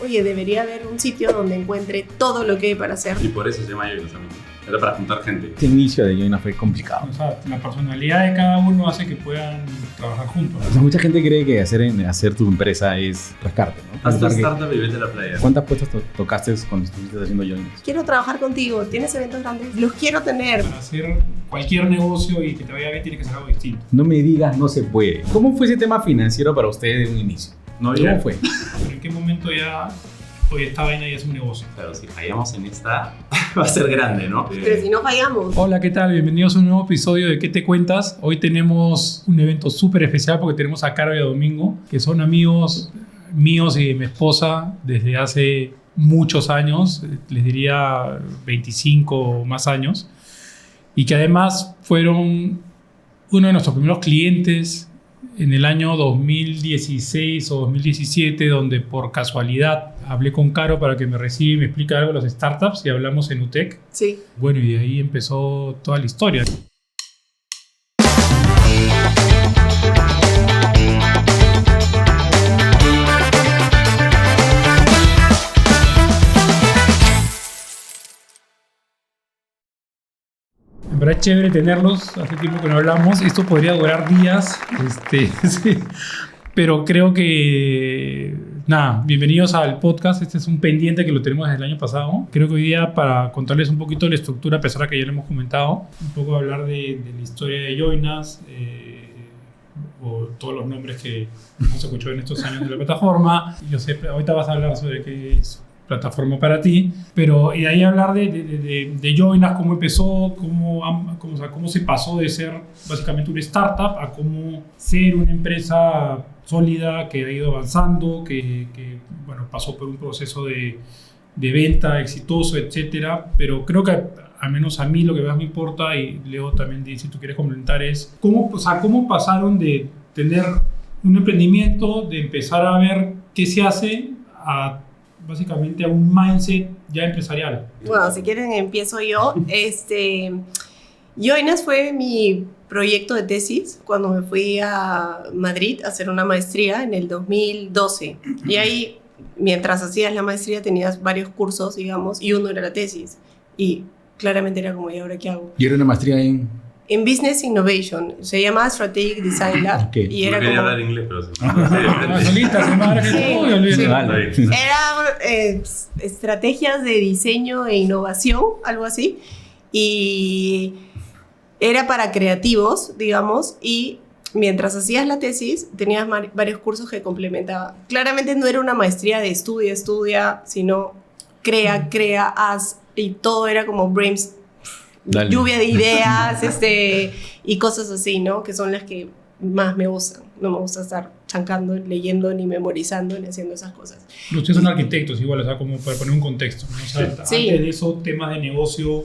oye, debería haber un sitio donde encuentre todo lo que hay para hacer. Y por eso se llama Joinas también. Era para juntar gente. Este inicio de Joinas fue complicado. O sea, la personalidad de cada uno hace que puedan trabajar juntos. O sea, mucha gente cree que hacer tu empresa es rascarte, ¿no? Haz tu startup y vete a la playa. ¿Cuántas puestas tocaste cuando estuviste haciendo Joinas? Quiero trabajar contigo, tienes eventos grandes, los quiero tener. Para hacer cualquier negocio y que te vaya bien tiene que ser algo distinto. No me digas, no se puede. ¿Cómo fue ese tema financiero para ustedes de un inicio? No, ¿Cómo fue? ¿Pero en qué momento ya, oye, esta vaina ya es un negocio? Claro, si fallamos en esta, va a ser grande, ¿no? Pero si no fallamos. Hola, ¿qué tal? Bienvenidos a un nuevo episodio de ¿Qué te cuentas? Hoy tenemos un evento súper especial porque tenemos a Caro y a Domingo, que son amigos míos y de mi esposa desde hace muchos años, les diría 25 o más años, y que además fueron uno de nuestros primeros clientes en el año 2016 o 2017, donde por casualidad hablé con Caro para que me reciba y me explique algo de las startups y hablamos en UTEC. Sí. Bueno, y de ahí empezó toda la historia. En verdad es chévere tenerlos, hace tiempo que no hablamos, esto podría durar días, sí. Pero creo que, nada, bienvenidos al podcast, este es un pendiente que lo tenemos desde el año pasado. Creo que hoy día, para contarles un poquito de la estructura, a pesar de que ya lo hemos comentado, un poco hablar de la historia de Joinas, o todos los nombres que hemos escuchado en estos años de la plataforma. Yo sé, ahorita vas a hablar sobre qué es plataforma para ti, pero y de ahí hablar de Joinas, cómo empezó, cómo se pasó de ser básicamente una startup a cómo ser una empresa sólida que ha ido avanzando, que bueno, pasó por un proceso de venta exitoso, etcétera. Pero creo que al menos a mí lo que más me importa, y Leo también si tú quieres comentar, es cómo pasaron de tener un emprendimiento, de empezar a ver qué se hace, a básicamente a un mindset ya empresarial. Bueno, si quieren empiezo yo. Joinas fue mi proyecto de tesis cuando me fui a Madrid a hacer una maestría en el 2012. Y ahí, mientras hacías la maestría, tenías varios cursos, digamos, y uno era la tesis. Y claramente era como, ¿y ahora qué hago? ¿Y era una maestría en...? En Business Innovation, se llama Strategic Design Lab. Okay. Y era no quería como... hablar inglés, pero sí. Era estrategias de diseño e innovación, algo así. Y era para creativos, digamos, y mientras hacías la tesis tenías varios cursos que complementaban. Claramente no era una maestría de estudia, sino crea, haz, y todo era como lluvia de ideas y cosas así, ¿no? Que son las que más me gustan. No me gusta estar chancando, leyendo, ni memorizando, ni haciendo esas cosas. Ustedes son arquitectos igual, o sea, como para poner un contexto, ¿no? O sea, sí. Antes de eso, temas de negocio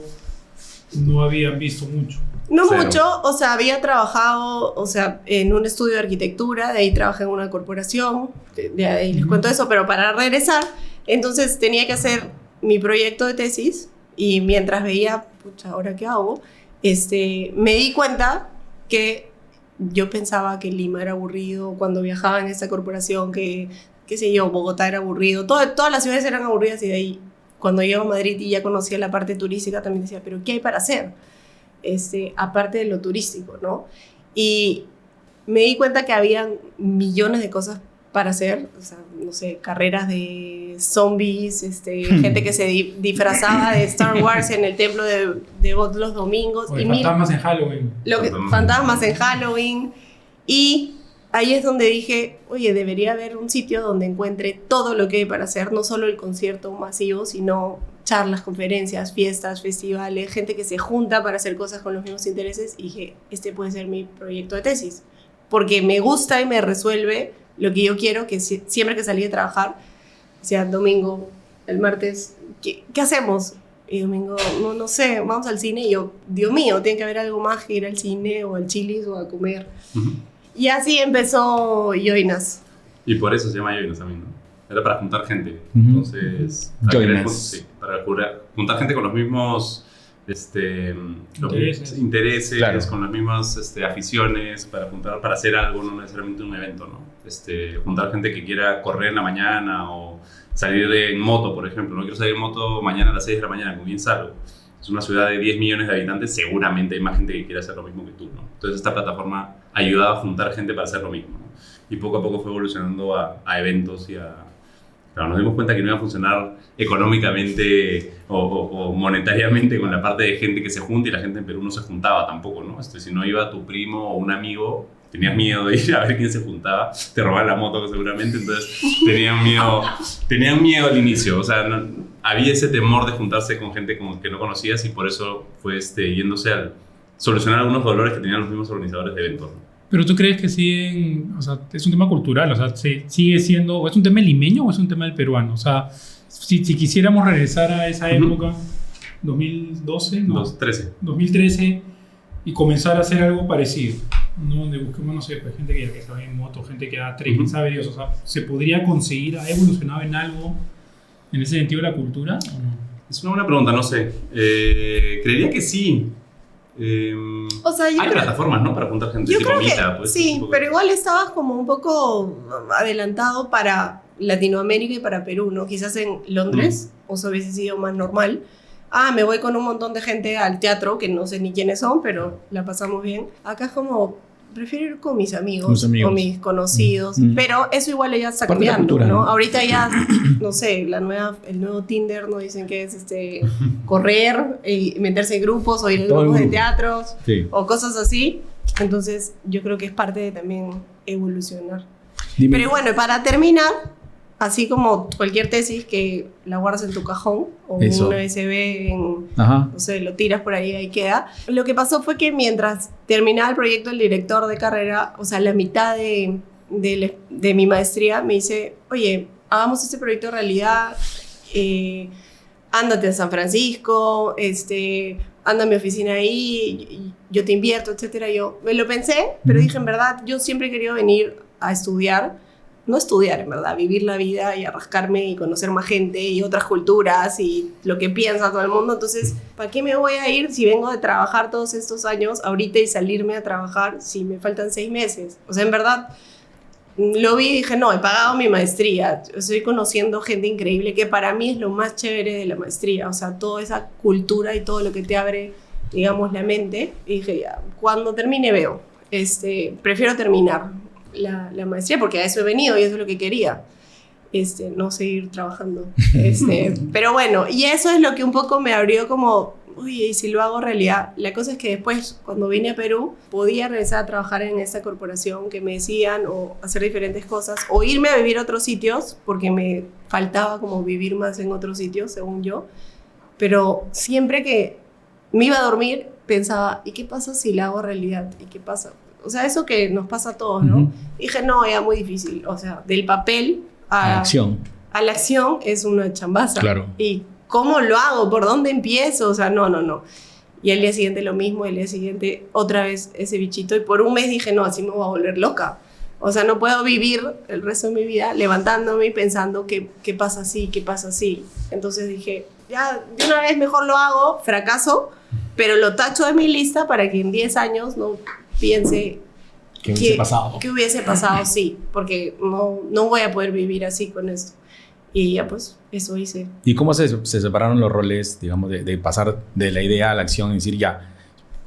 no habían visto mucho. No Cero. mucho, o sea, había trabajado, o sea, en un estudio de arquitectura, de ahí trabajé en una corporación, de ahí les cuento eso, pero para regresar, entonces tenía que hacer mi proyecto de tesis, y mientras veía, pucha, ¿ahora qué hago? Me di cuenta que yo pensaba que Lima era aburrido cuando viajaba en esta corporación, que, qué sé yo, Bogotá era aburrido, todas las ciudades eran aburridas, y de ahí, cuando llego a Madrid y ya conocía la parte turística, también decía, ¿pero qué hay para hacer? Aparte de lo turístico, ¿no? Y me di cuenta que había millones de cosas para hacer, o sea, no sé, carreras de zombies, gente que se disfrazaba de Star Wars en el templo de God los domingos. O y fantasmas en Halloween. Fantasmas en Halloween. Y ahí es donde dije, oye, debería haber un sitio donde encuentre todo lo que hay para hacer, no solo el concierto masivo, sino charlas, conferencias, fiestas, festivales, gente que se junta para hacer cosas con los mismos intereses. Y dije, este puede ser mi proyecto de tesis, porque me gusta y me resuelve lo que yo quiero, que siempre que salí de trabajar, decía, Domingo, el martes, ¿qué hacemos? Y Domingo, no sé, vamos al cine. Y yo, Dios mío, tiene que haber algo más que ir al cine o al Chili's o a comer. Uh-huh. Y así empezó Joinas. Y por eso se llama Joinas también, ¿no? Era para juntar gente. Uh-huh. Entonces, Joinas. para juntar gente con los mismos intereses, Claro. con las mismas aficiones para juntar, para hacer algo, no necesariamente un evento, ¿no? Juntar gente que quiera correr en la mañana o salir en moto, por ejemplo. No quiero salir en moto mañana a las 6 de la mañana, ¿con quién salgo? Es una ciudad de 10 millones de habitantes, seguramente hay más gente que quiere hacer lo mismo que tú, ¿no? Entonces esta plataforma ayudaba a juntar gente para hacer lo mismo, ¿no? Y poco a poco fue evolucionando a eventos y a... Claro, nos dimos cuenta que no iba a funcionar económicamente o monetariamente con la parte de gente que se junta, y la gente en Perú no se juntaba tampoco, ¿no? Si no iba tu primo o un amigo, tenías miedo de ir a ver quién se juntaba, te robaban la moto seguramente, entonces tenían miedo al inicio, o sea, había ese temor de juntarse con gente que no conocías, y por eso fue yéndose al solucionar algunos dolores que tenían los mismos organizadores de eventos, ¿no? Pero tú crees que siguen, o sea, es un tema cultural, o sea, sigue siendo, o es un tema limeño o es un tema del peruano, o sea, si quisiéramos regresar a esa época, 2012, no, 2013, y comenzar a hacer algo parecido, ¿no? Donde busquemos, no sé, pues, gente que sabe en moto, gente que da trekking, sabe Dios, o sea, ¿se podría conseguir, ha evolucionado en algo en ese sentido la cultura o no? Es una buena pregunta, no sé, creería que sí. O sea, hay plataformas, ¿no? Para juntar gente. Yo creo Mita, que pues, sí, pero igual estabas como un poco adelantado para Latinoamérica y para Perú, ¿no? Quizás en Londres, o sea, hubiese sido más normal. Me voy con un montón de gente al teatro, que no sé ni quiénes son, pero la pasamos bien. Acá es como, prefiero ir con mis amigos. O mis conocidos, pero eso igual ya está cambiando, cultura, ¿no? Ahorita ya, no sé, el nuevo Tinder, ¿no? Dicen que es correr y meterse en grupos o ir en grupos de teatros, sí, o cosas así. Entonces yo creo que es parte de también evolucionar. Dime. Pero bueno, para terminar, así como cualquier tesis que la guardas en tu cajón o eso, una USB, no sé, lo tiras por ahí queda. Lo que pasó fue que mientras terminaba el proyecto, el director de carrera, o sea, la mitad de mi maestría, me dice, oye, hagamos este proyecto de realidad, ándate a San Francisco, anda a mi oficina ahí, yo te invierto, etcétera. Yo me lo pensé, pero dije, en verdad, yo siempre he querido venir a estudiar, no estudiar, en verdad, vivir la vida y arrascarme y conocer más gente y otras culturas y lo que piensa todo el mundo. Entonces, ¿para qué me voy a ir si vengo de trabajar todos estos años ahorita y salirme a trabajar si me faltan 6 meses? O sea, en verdad, lo vi y dije, no, he pagado mi maestría, estoy conociendo gente increíble, que para mí es lo más chévere de la maestría, o sea, toda esa cultura y todo lo que te abre, digamos, la mente. Y dije, ya, cuando termine veo, prefiero terminar la maestría, porque a eso he venido y eso es lo que quería, no seguir trabajando. Pero bueno, y eso es lo que un poco me abrió como, uy, ¿y si lo hago realidad? La cosa es que después, cuando vine a Perú, podía regresar a trabajar en esta corporación que me decían, o hacer diferentes cosas, o irme a vivir a otros sitios, porque me faltaba como vivir más en otros sitios, según yo. Pero siempre que me iba a dormir, pensaba, ¿y qué pasa si la hago realidad? ¿Y qué pasa? O sea, eso que nos pasa a todos, ¿no? Dije, no, era muy difícil. O sea, del papel a la acción es una chambaza. Claro. ¿Y cómo lo hago? ¿Por dónde empiezo? O sea, no. Y al día siguiente lo mismo, el día siguiente otra vez ese bichito. Y por un mes dije, no, así me voy a volver loca. O sea, no puedo vivir el resto de mi vida levantándome y pensando qué pasa así, qué pasa así. Entonces dije, ya, de una vez mejor lo hago, fracaso, pero lo tacho de mi lista para que en 10 años no piense ¿qué hubiese pasado? ¿Qué hubiese pasado? Sí, porque no voy a poder vivir así con esto. Y ya pues, eso hice. ¿Y cómo se separaron los roles, digamos, de pasar de la idea a la acción y decir, ya,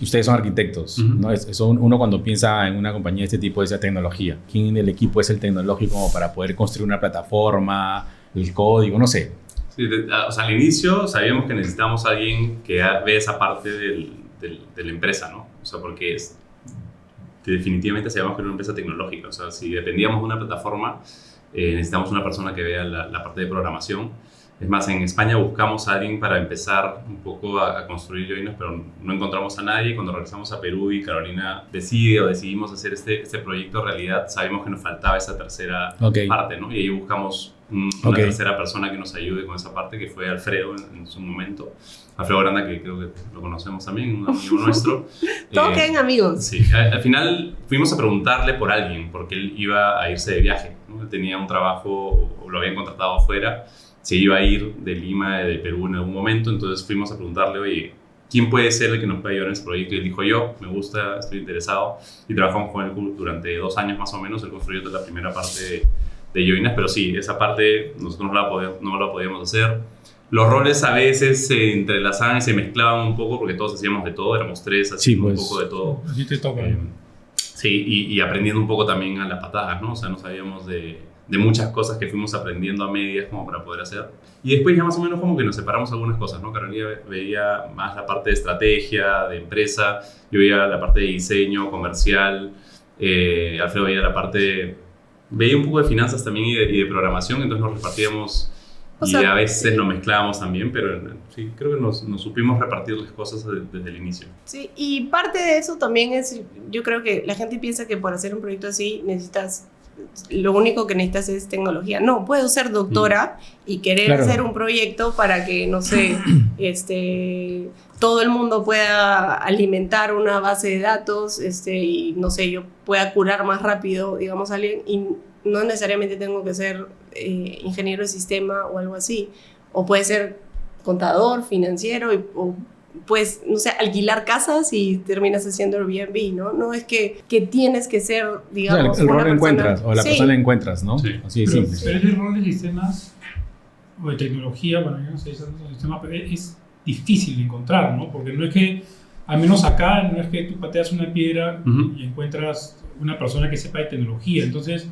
ustedes son arquitectos, ¿no? Uno cuando piensa en una compañía de este tipo es la tecnología. ¿Quién del equipo es el tecnológico como para poder construir una plataforma, el código, no sé? Sí, o sea, al inicio sabíamos que necesitábamos a alguien que ve esa parte de la empresa, ¿no? O sea, porque definitivamente sabíamos que era una empresa tecnológica. O sea, si dependíamos de una plataforma, necesitamos una persona que vea la parte de programación. Es más, en España buscamos a alguien para empezar un poco a construir Joinos, pero no encontramos a nadie. Cuando regresamos a Perú y Carolina decidimos hacer este proyecto realidad, sabíamos que nos faltaba esa tercera parte, ¿no? Y ahí buscamos una tercera persona que nos ayude con esa parte, que fue Alfredo en su momento. Alfredo Granda, que creo que lo conocemos también, un amigo nuestro. Todos quedan amigos. Sí, al final fuimos a preguntarle por alguien, porque él iba a irse de viaje, ¿no? Él tenía un trabajo, o lo habían contratado afuera, se iba a ir de Lima, de Perú en algún momento, entonces fuimos a preguntarle, oye, ¿quién puede ser el que nos pueda ayudar en este proyecto? Y él dijo, yo, me gusta, estoy interesado. Y trabajamos con él durante 2 años más o menos. Él construyó toda la primera parte de Joinas, pero sí, esa parte nosotros no la podíamos hacer. Los roles a veces se entrelazaban y se mezclaban un poco porque todos hacíamos de todo, éramos 3 haciendo un poco de todo. Así te toca. Sí, y aprendiendo un poco también a las patadas, ¿no? O sea, no sabíamos de muchas cosas que fuimos aprendiendo a medias como para poder hacer. Y después ya más o menos como que nos separamos algunas cosas, ¿no? Carolina veía más la parte de estrategia, de empresa, yo veía la parte de diseño, comercial, Alfredo veía la parte, veía un poco de finanzas también y de programación, entonces nos repartíamos a veces sí. nos mezclábamos también, pero sí, creo que nos supimos repartir las cosas desde el inicio. Sí, y parte de eso también es, yo creo que la gente piensa que para hacer un proyecto así lo único que necesitas es tecnología. No, puedo ser doctora y querer hacer un proyecto para que, no sé, todo el mundo pueda alimentar una base de datos y, no sé, yo pueda curar más rápido, digamos, a alguien, y no necesariamente tengo que ser ingeniero de sistema o algo así. O puede ser contador, financiero, o pues, no sé, alquilar casas y terminas haciendo Airbnb, ¿no? No es que tienes que ser, digamos, el rol persona, encuentras, o la sí. persona la encuentras, ¿no? Sí. Así de simple. Pero ese rol de sistemas o de tecnología, bueno, yo no sé, esos sistemas, pero es difícil de encontrar, ¿no? Porque no es que, al menos acá, no es que tú pateas una piedra y encuentras una persona que sepa de tecnología. Entonces,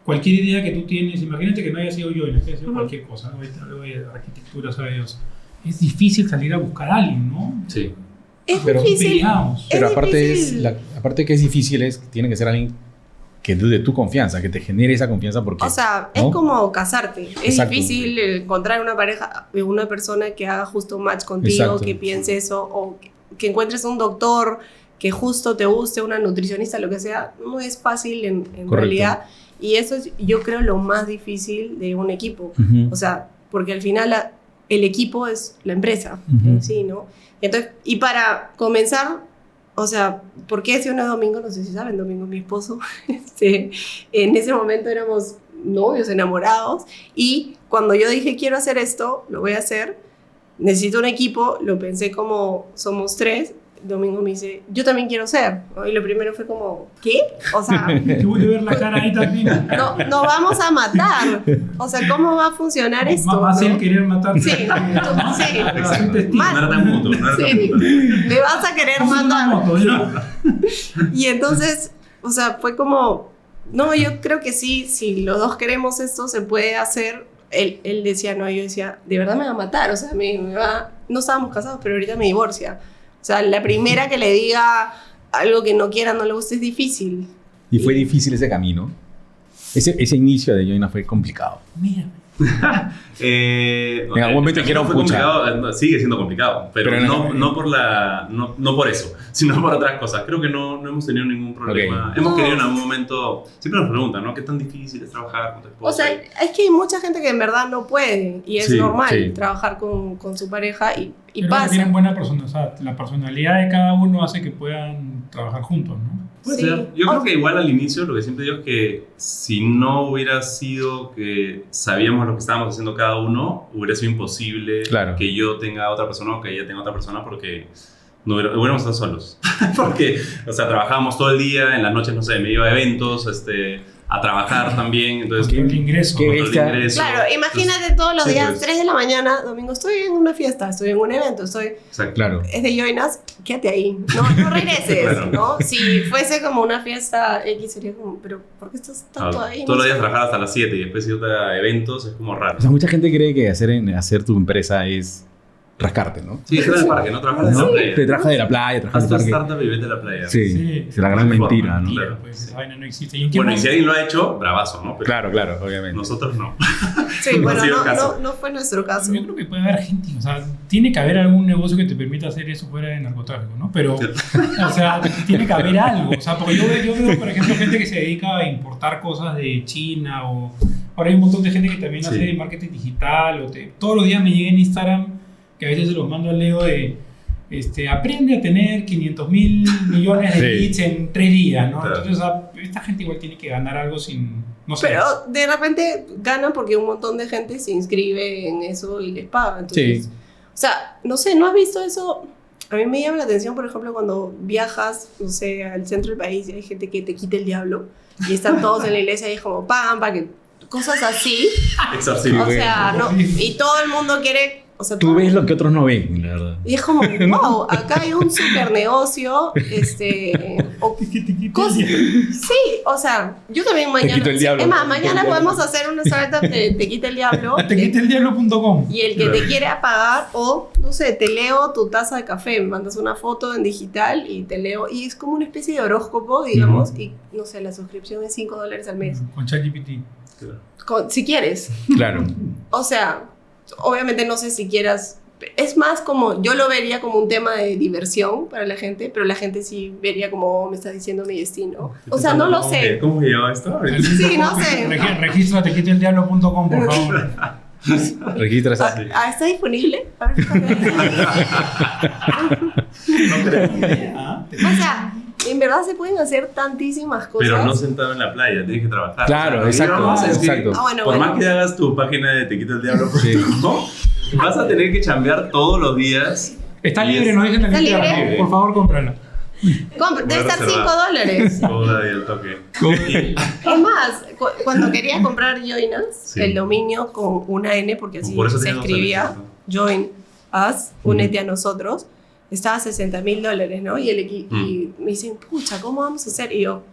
cualquier idea que tú tienes, imagínate que no haya sido yo, que haya sido cualquier cosa, algo de arquitectura, ¿sabes? Es difícil salir a buscar a alguien, ¿no? Sí. Es Pero- difícil. Pero Es aparte, difícil. aparte que es difícil, tiene que ser alguien que de tu confianza, que te genere esa confianza porque... O sea, ¿no? es como casarte. Es Exacto. difícil encontrar una pareja, una persona que haga justo match contigo, Exacto. que piense eso, o que encuentres un doctor que justo te guste, una nutricionista, lo que sea. No es fácil en Correcto. realidad. Y eso es, yo creo, lo más difícil de un equipo. Ujú. O sea, porque al final el equipo es la empresa Ujú. en sí, ¿no? Entonces, y para comenzar, o sea, ¿por qué si uno es Domingo? No sé si saben, Domingo es mi esposo. En ese momento éramos novios, enamorados, y cuando yo dije quiero hacer esto, lo voy a hacer, necesito un equipo, lo pensé como somos 3. Domingo me dice, yo también quiero ser, ¿no? Y lo primero fue como, ¿qué? O sea, Tuve que ver la cara ahí también. no vamos a matar. O sea, ¿cómo va a funcionar esto? Más ¿no? el querer matarte. Sí, sí. Soy testigo. Mal. No era tan mutuo, no era tan Sí. mutuo. Me vas a querer Vamos a una matar. moto, ya. Y entonces, o sea, fue como, no, yo creo que sí, si los dos queremos esto, se puede hacer. Él decía, no, yo decía, de verdad me va a matar, o sea, me va, no estábamos casados, pero ahorita me divorcia. O sea, la primera que le diga algo que no quiera, no le guste, es difícil. Y fue difícil ese camino. Ese inicio de Joina fue complicado. Mira. En algún momento quiero fue escuchar. complicado, sigue siendo complicado, pero Pero no por eso, sino por otras cosas. Creo que no hemos tenido ningún problema. Ok. Hemos No. querido en algún momento, siempre nos preguntan, ¿no? ¿Qué tan difícil es trabajar con tu esposa? O sea, es que hay mucha gente que en verdad no puede, y es Sí, normal sí. trabajar con su pareja, y Pero pasa. tienen buena personalidad, o sea, la personalidad de cada uno hace que puedan trabajar juntos, ¿no? Puede Sí. ser. Yo O- creo que igual al inicio lo que siempre digo es que si no hubiera sido que sabíamos lo que estábamos haciendo cada uno, hubiera sido imposible Claro. que yo tenga otra persona o que ella tenga otra persona porque hubiéramos estado solos. Porque, o sea, trabajábamos todo el día, en las noches, no sé, me iba a eventos, a trabajar también, entonces... El ingreso. qué control de bestia. ingreso. Claro, imagínate todos los sí, días, pues. 3 de la mañana, Domingo, estoy en una fiesta, estoy en un evento, Exacto. Claro. es de Joinas, quédate ahí, no regreses, Claro. ¿no? Si fuese como una fiesta X sería como, pero ¿por qué estás tanto ahí? Todos los No días sé. trabajar hasta las 7 y después irte a eventos es como raro. O sea, mucha gente cree que hacer tu empresa es rascarte, ¿no? Sí, estar en el parque, no trabajar en ¿No? la playa. Te trabajas de la playa, trabajas Haz del tu parque. startup y vete a la playa. Sí, Sí. es la gran No hay mentira, forma, ¿no? claro. Mentira, pues esa vaina no existe. ¿Y en qué Bueno, y momento? si alguien lo ha hecho, bravazo, ¿no? Pero Claro, claro, obviamente. nosotros no. Sí, bueno, No ha sido el caso. no fue nuestro caso. Yo creo que puede haber gente, o sea, tiene que haber algún negocio que te permita hacer eso fuera de narcotráfico, ¿no? Pero, o sea, tiene que haber algo, o sea, porque yo veo, por ejemplo, gente que se dedica a importar cosas de China o... Ahora hay un montón de gente que también Sí. hace marketing digital todos los días me llega en Instagram, que a veces se los mando al Leo de... aprende a tener 500.000 millones de Sí. leads en 3 días, ¿no? Claro. Entonces, o sea, esta gente igual tiene que ganar algo sin... No sé. Pero de repente ganan porque un montón de gente se inscribe en eso y les paga. Entonces, Sí. o sea, no sé, ¿no has visto eso? a mí me llama la atención, por ejemplo, cuando viajas, no sé, al centro del país y hay gente que te quita el diablo y están todos en la iglesia y es como pam, para que cosas así. Exorcismo. O sea, no, y todo el mundo quiere, o sea, Tú ves lo que otros no ven, la verdad. y es como, wow, acá hay un super negocio, o cosas, sí, o sea, yo también mañana, quito el diablo. es más, mañana podemos hacer una startup de Te Quita el Diablo. Tequiteldiablo.com. Y el que te quiere apagar, o no sé, te leo tu taza de café, me mandas una foto en digital y te leo, y es como una especie de horóscopo, digamos, y no sé, la suscripción es $5 al mes, Con ChatGPT. si quieres. Claro. O sea, obviamente no sé si quieras, es más como, yo lo vería como un tema de diversión para la gente, pero la gente sí vería como, me está diciendo mi destino. O sea, no lo sé. ¿Cómo se llama esto? Sí, no sé. Registra tequiteldiablo.com, por favor. Registras. ¿Está disponible? A ver, o sea, en verdad se pueden hacer tantísimas cosas. Pero no sentado en la playa, tienes que trabajar. Claro, O sea, exacto, no, es que exacto. Bueno, por bueno. más que hagas tu página de tequiteldiablo.com, vas a tener que chambear todos los días. Está Y libre, es- no dejen de ¿Está limpiar. libre? Por favor, cómprala. Debe estar reservar. $5. Toda y el toque. Y- Es más, cuando quería comprar Join Us, Sí. el dominio con una N, porque así Por eso se tiene dos escribía, Ns, ¿no? Join Us, únete a nosotros, estaba $60,000, ¿no? Y y me dicen, pucha, ¿cómo vamos a hacer? Y yo,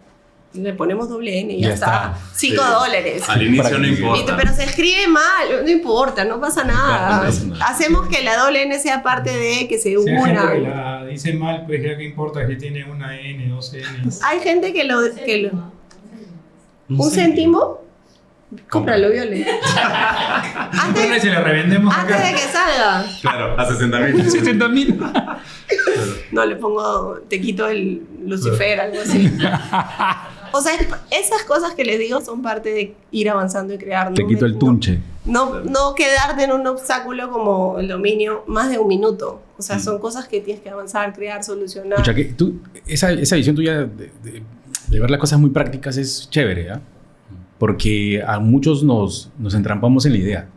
le ponemos doble N y ya Ya está. está. $5. Al inicio no Y- importa. Pero se escribe mal, no importa, no pasa nada. No pasa nada. Hacemos que la doble N sea parte de que se Si hay gente que una. la dice mal, pues ya que importa si tiene una N, dos N. Hay gente que lo ¿Un céntimo? Cómpralo, Viole. Bueno, y si la revendemos Antes acá. de que salga. Claro, a 60.000. 70,000. No, le pongo, te quito el Lucifer, algo así. O sea, esas cosas que les digo son parte de ir avanzando y crear. Te quito el tunche. No quedarte en un obstáculo como el dominio más de un minuto. O sea, son cosas que tienes que avanzar, crear, solucionar. Escucha, que tú, esa visión tuya de ver las cosas muy prácticas es chévere, ¿ah? Porque a muchos nos entrampamos en la idea.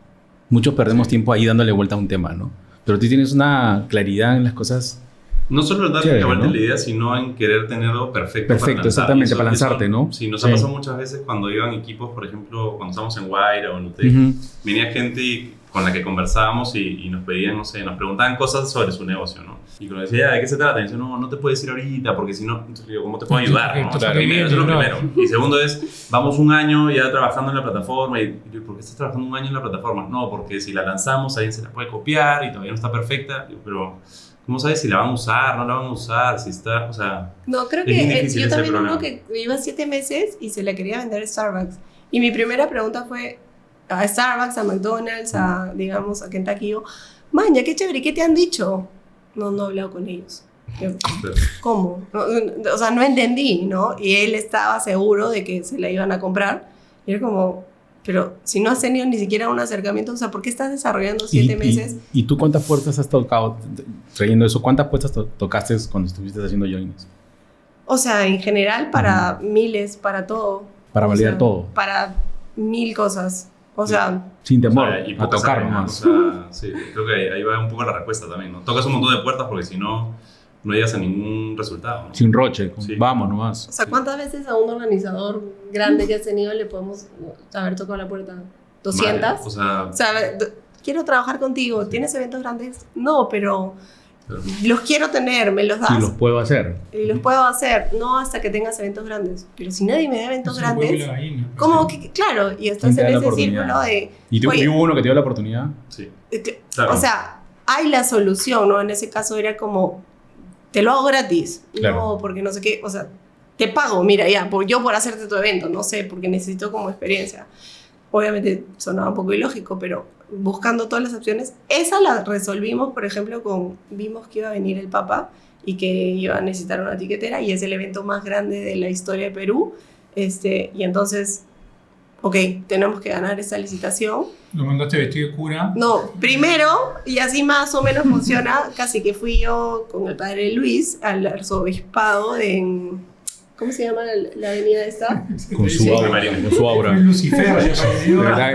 Muchos perdemos tiempo ahí dándole vuelta a un tema, ¿no? Pero tú tienes una claridad en las cosas. No solo en darte Chévere, vuelta ¿no? la idea, sino en querer tenerlo perfecto. Perfecto, para lanzar. exactamente, para lanzarte, ¿no? Sí, nos Sí. ha pasado muchas veces cuando iban equipos, por ejemplo, cuando estábamos en Guaira o en UTEC, Ujú. venía gente con la que conversábamos y nos pedían, no sé, nos preguntaban cosas sobre su negocio, ¿no? Y cuando decía, ¿de qué se trata? Y decía, no te puedes ir ahorita porque si no, entonces digo, ¿cómo te puedo ayudar? ¿no? Claro. Primero, eso es lo Claro. primero. Y segundo es, vamos un año ya trabajando en la plataforma y yo, ¿por qué estás trabajando un año en la plataforma? No, porque si la lanzamos alguien se la puede copiar y todavía no está perfecta. Digo, pero ¿cómo sabes si la van a usar, no la van a usar, si está, o sea... No, creo Es bien que difícil yo ese también uno problema. que iba 7 meses y se la quería vender a Starbucks. Y mi primera pregunta fue a Starbucks, a McDonald's, a, digamos, a Kentucky. Yo, maña, qué chévere, ¿qué te han dicho? No he hablado con ellos. Yo, ¿cómo? O sea, no entendí, ¿no? Y él estaba seguro de que se la iban a comprar. Y era como, pero si no has tenido ni siquiera un acercamiento, o sea, ¿por qué estás desarrollando 7 meses? ¿Y tú cuántas puertas has tocado trayendo eso? ¿Cuántas puertas tocaste cuando estuviste haciendo joins? O sea, en general, para miles, para todo. Para O validar sea, todo. Para 1000 cosas. O sea, Sin temor, O sea, y a pocas tocar saben, ¿no? nomás. O sea, sí, creo que ahí va un poco la respuesta también, ¿no? Tocas un montón de puertas porque si no, no llegas a ningún resultado, ¿no? Sin roche, Sí. vamos nomás. o sea, ¿cuántas veces a un organizador grande que has tenido le podemos haber tocado la puerta? ¿200? Vale, o sea, O sea, quiero trabajar contigo. ¿Tienes eventos grandes? No, pero pero- los quiero tener, me los das. Y los puedo hacer. Y los puedo hacer, no hasta que tengas eventos grandes. Pero si nadie me da eventos Es el huevo y grandes, la gallina. ¿cómo que? Claro, y estás ¿Quién te en da la ese oportunidad? círculo de... ¿Y tú, Oye, y hubo uno que te dio la oportunidad? sí. Claro. O sea, hay la solución, ¿no? En ese caso era como, te lo hago gratis. Claro. No, porque no sé qué, o sea, te pago, mira, ya, yo por hacerte tu evento, no sé, porque necesito como experiencia. Obviamente sonaba un poco ilógico, pero buscando todas las opciones, esa la resolvimos, por ejemplo, vimos que iba a venir el Papa y que iba a necesitar una tiquetera y es el evento más grande de la historia de Perú. Y entonces, ok, tenemos que ganar esta licitación. Lo mandaste vestido de cura. No, primero, y así más o menos funciona, casi que fui yo con el padre Luis al arzobispado ¿Cómo se llama la avenida esta? Con su aura. Con su aura. Fue Lucifer.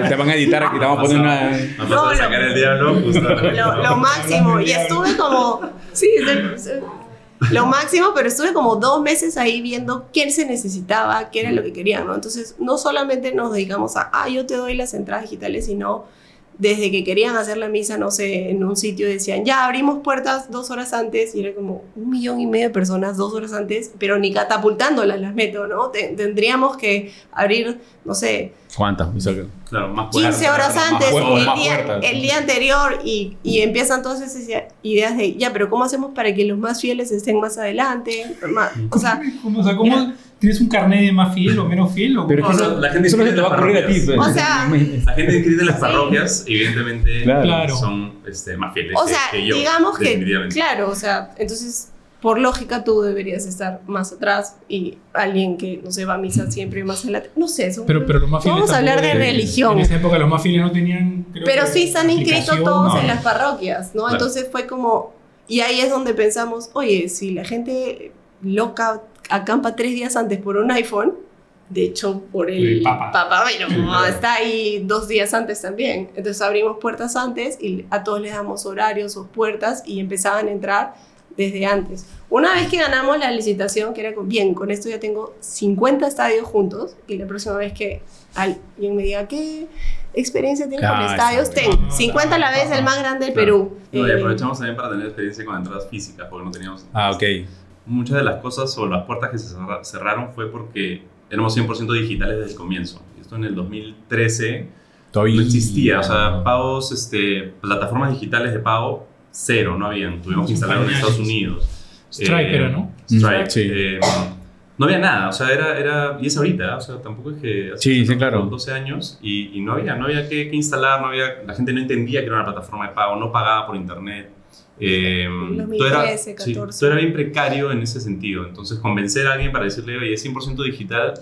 Te van a editar aquí, te van a poner una... Vamos a sacar el diablo justo. Lo máximo. Y estuve como... Sí, lo máximo, pero estuve como 2 meses ahí viendo qué se necesitaba, qué era lo que querían, ¿no? Entonces, no solamente nos dedicamos a, yo te doy las entradas digitales, sino desde que querían hacer la misa, no sé, en un sitio decían, ya abrimos puertas 2 horas antes, y era como 1,5 millones de personas 2 horas antes, pero ni catapultándolas las meto, ¿no? Tendríamos que abrir, no sé... ¿Cuántas? O sea, claro, más 15 horas antes, puertas. el día anterior, y empiezan todas esas ideas de, ya, pero ¿cómo hacemos para que los más fieles estén más adelante? O sea, ¿Cómo tienes un carnet de más fiel o menos fiel? ¿O pero eso, la gente eso no se te va a ocurrir a ti. parroquias. Pues. O sea, La gente inscrita en las parroquias, evidentemente, Claro. son más fieles o sea, que yo. digamos que, definitivamente. claro, o sea, entonces, por lógica, tú deberías estar más atrás y alguien que, no sé, va a misa siempre más adelante. No sé, eso. Pero los más fieles Vamos a hablar de tampoco religión. En esa época los más fieles no tenían... creo Pero que, sí están inscritos aplicación, todos no. en las parroquias, ¿no? Claro. Entonces fue como... Y ahí es donde pensamos, oye, si la gente loca acampa 3 días antes por un iPhone, de hecho por el Papa, pero está ahí 2 días antes también. Entonces abrimos puertas antes y a todos les damos horarios o puertas y empezaban a entrar desde antes. Una vez que ganamos la licitación, que era bien, con esto ya tengo 50 estadios juntos, y la próxima vez que alguien me diga, ¿qué experiencia tiene con estadios? Ten 50 a la vez, el más grande del Perú. No, y aprovechamos también para tener experiencia con entradas físicas, porque no teníamos... Ok. Muchas de las cosas o las puertas que se cerraron fue porque éramos 100% digitales desde el comienzo. Esto en el 2013 Todavía no existía, o sea, pagos, plataformas digitales de pago, cero, no habían. Tuvimos que instalar en Estados Unidos. Stripe era, ¿no? Stripe. Sí. No había nada, o sea, y es ahorita, o sea, tampoco es que Sí, claro. 12 años y no había que instalar, la gente no entendía que era una plataforma de pago, no pagaba por internet. 2013, 14. Todo era bien precario en ese sentido, entonces convencer a alguien para decirle, oye, es 100% digital,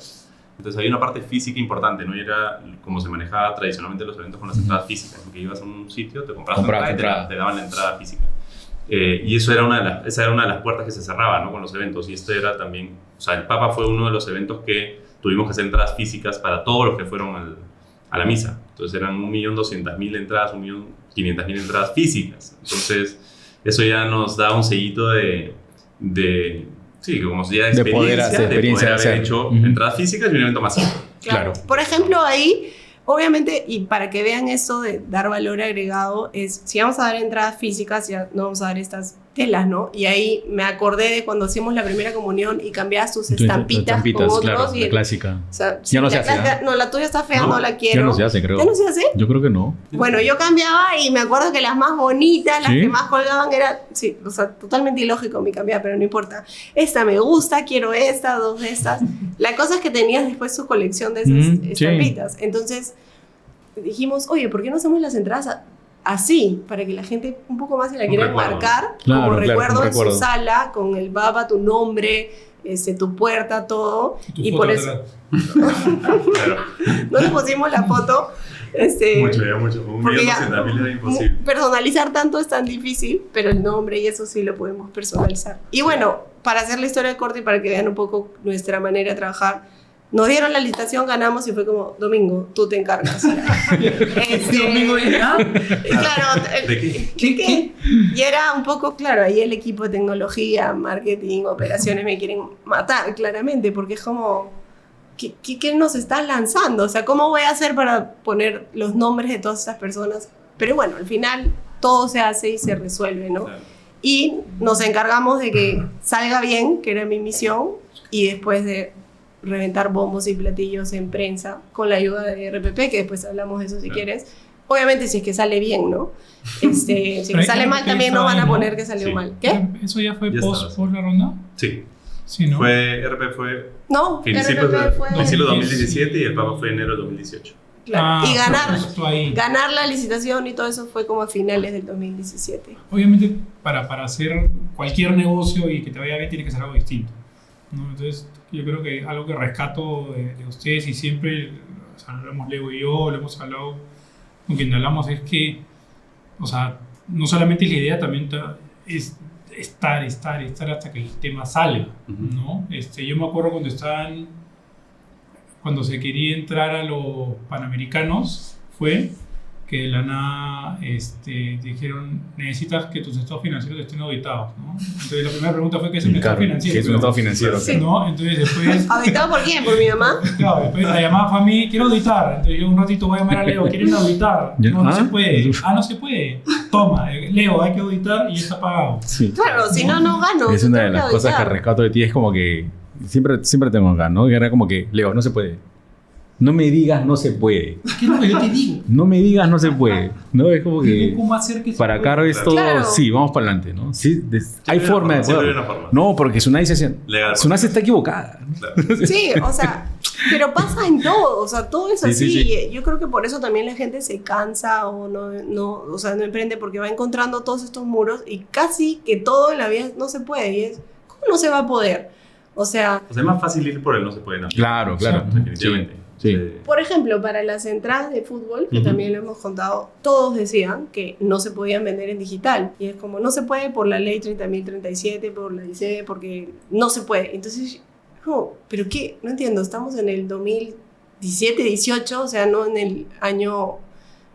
entonces había una parte física importante, no y era como se manejaba tradicionalmente los eventos con las entradas físicas, porque ibas a un sitio, te comprabas una entrada y te daban la entrada física. Y esa era una de las puertas que se cerraba, ¿no? Con los eventos, y esto era también, o sea, el Papa fue uno de los eventos que tuvimos que hacer entradas físicas para todos los que fueron a la misa, entonces eran 1.200.000 entradas, 1.500.000 entradas físicas, entonces eso ya nos da un sellito sí, como ya de poder haber hecho entradas físicas y un evento masivo. Claro. Por ejemplo, ahí, obviamente, y para que vean esto de dar valor agregado, es si vamos a dar entradas físicas, ya no vamos a dar estas telas, ¿no? Y ahí me acordé de cuando hacíamos la primera comunión y cambiabas tus estampitas con otros. Claro, y la clásica. O sea, Ya no se hace, ¿eh? No, la tuya está fea, no la quiero. Ya no se hace, creo. ¿Ya no se hace? Yo creo que no. Bueno, yo cambiaba y me acuerdo que las más bonitas, las ¿Sí? que más colgaban eran, sí, o sea, totalmente ilógico mi cambiar, pero no importa. Esta me gusta, quiero esta, 2 de estas. La cosa es que tenías después su colección de esas estampitas. Entonces dijimos, oye, ¿por qué no hacemos las entradas así? Para que la gente un poco más se la quiera marcar como recuerdo en su sala, con el Papa, tu nombre, tu puerta, todo. Y por eso Claro. no le pusimos la foto. Mucho. 1.200.000 era imposible. Personalizar tanto es tan difícil, pero el nombre y eso sí lo podemos personalizar. Y bueno, para hacer la historia corta y para que vean un poco nuestra manera de trabajar, nos dieron la licitación, ganamos y fue como, Domingo, tú te encargas. Domingo, claro. ¿De ¿Qué? Y era un poco, claro, ahí el equipo de tecnología, marketing, operaciones me quieren matar, claramente, porque es como, ¿qué nos estás lanzando? O sea, ¿cómo voy a hacer para poner los nombres de todas esas personas? Pero bueno, al final todo se hace y se resuelve, ¿no? Claro. Y nos encargamos de que salga bien, que era mi misión, y después de reventar bombos y platillos en prensa con la ayuda de RPP, que después hablamos de eso si quieres. Obviamente si es que sale bien, ¿no? Si es que sale mal también nos van a poner que salió mal. ¿Qué? ¿Eso ya fue Ya post la ronda? Sí. Sí, ¿no? RP fue No, principios RPP fue... de 2017 y el Papa fue enero del 2018. Claro. Y ahí. ganar la licitación y todo eso fue como a finales del 2017. Obviamente para hacer cualquier negocio y que te vaya bien tiene que ser algo distinto, ¿no? Entonces yo creo que algo que rescato de ustedes y siempre, o sea, lo hemos Leo y yo, lo hemos hablado con quien hablamos, es que, o sea, no solamente es la idea, también es estar hasta que el tema salga, ¿no? Yo me acuerdo cuando se quería entrar a los Panamericanos, fue que de la nada dijeron, necesitas que tus estados financieros estén auditados, ¿no? Entonces la primera pregunta fue, ¿qué es un estado financiero? ¿Qué es un estado financiero? Sí. ¿No? Entonces después... ¿Auditado por quién? ¿Por mi mamá? Claro, después la llamada fue a mí, quiero auditar. Entonces yo un ratito voy a llamar a Leo, ¿quieren auditar? No se puede. No se puede. Toma, Leo, hay que auditar y ya está pagado. Sí. Claro, si no, no gano. Es una de Tengo las que cosas que auditar. rescato de ti, es como que siempre tengo acá, ¿no? Y era como que, Leo, no se puede. No me digas no se puede. ¿Qué es lo que yo te digo? No me digas no se puede. No, es como que ¿Cómo hacer que se para pueda? Caro es todo, Claro. sí, vamos para adelante, ¿no? Sí, hay hay una forma de forma, siempre poder. hay una forma. No, porque Sunay Legal. está equivocada. Claro. Sí, o sea, pero pasa en todo, o sea, todo es Sí, así. sí, sí. Yo creo que por eso también la gente se cansa o o sea, no emprende porque va encontrando todos estos muros y casi que todo en la vida no se puede. Y es, ¿cómo no se va a poder? O sea, O sea, es más fácil ir por el no se puede. ¿no? Claro. Definitivamente. Sí. por ejemplo, para las entradas de fútbol, que Ujú. también lo hemos contado, todos decían que no se podían vender en digital. Y es como, no se puede por la ley 30.037, por la ICE, porque no se puede. Entonces, no, ¿pero qué? No entiendo, estamos en el 2017, 18, o sea, no en el año,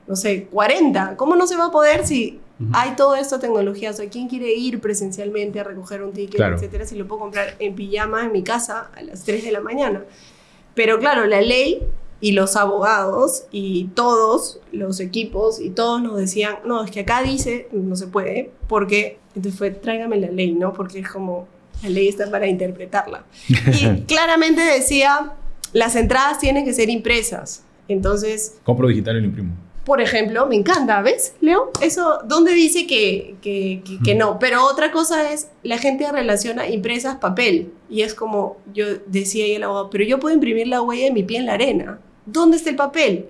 no sé, 40. ¿Cómo no se va a poder si hay toda esta tecnología? O sea, ¿quién quiere ir presencialmente a recoger un ticket, Claro. etcétera, si lo puedo comprar en pijama en mi casa a las 3 de la mañana? Pero claro, la ley y los abogados y todos los equipos y todos nos decían, no, es que acá dice no se puede, porque entonces fue, tráigame la ley, ¿no? Porque es como, la ley está para interpretarla. Y claramente decía, las entradas tienen que ser impresas. Entonces, Compro digital y lo imprimo. por ejemplo, me encanta, ¿ves, Leo? Eso, ¿dónde dice que no? Pero otra cosa es, la gente relaciona impresas papel. Y es como, yo decía ahí el abogado, pero yo puedo imprimir la huella de mi pie en la arena. ¿Dónde está el papel?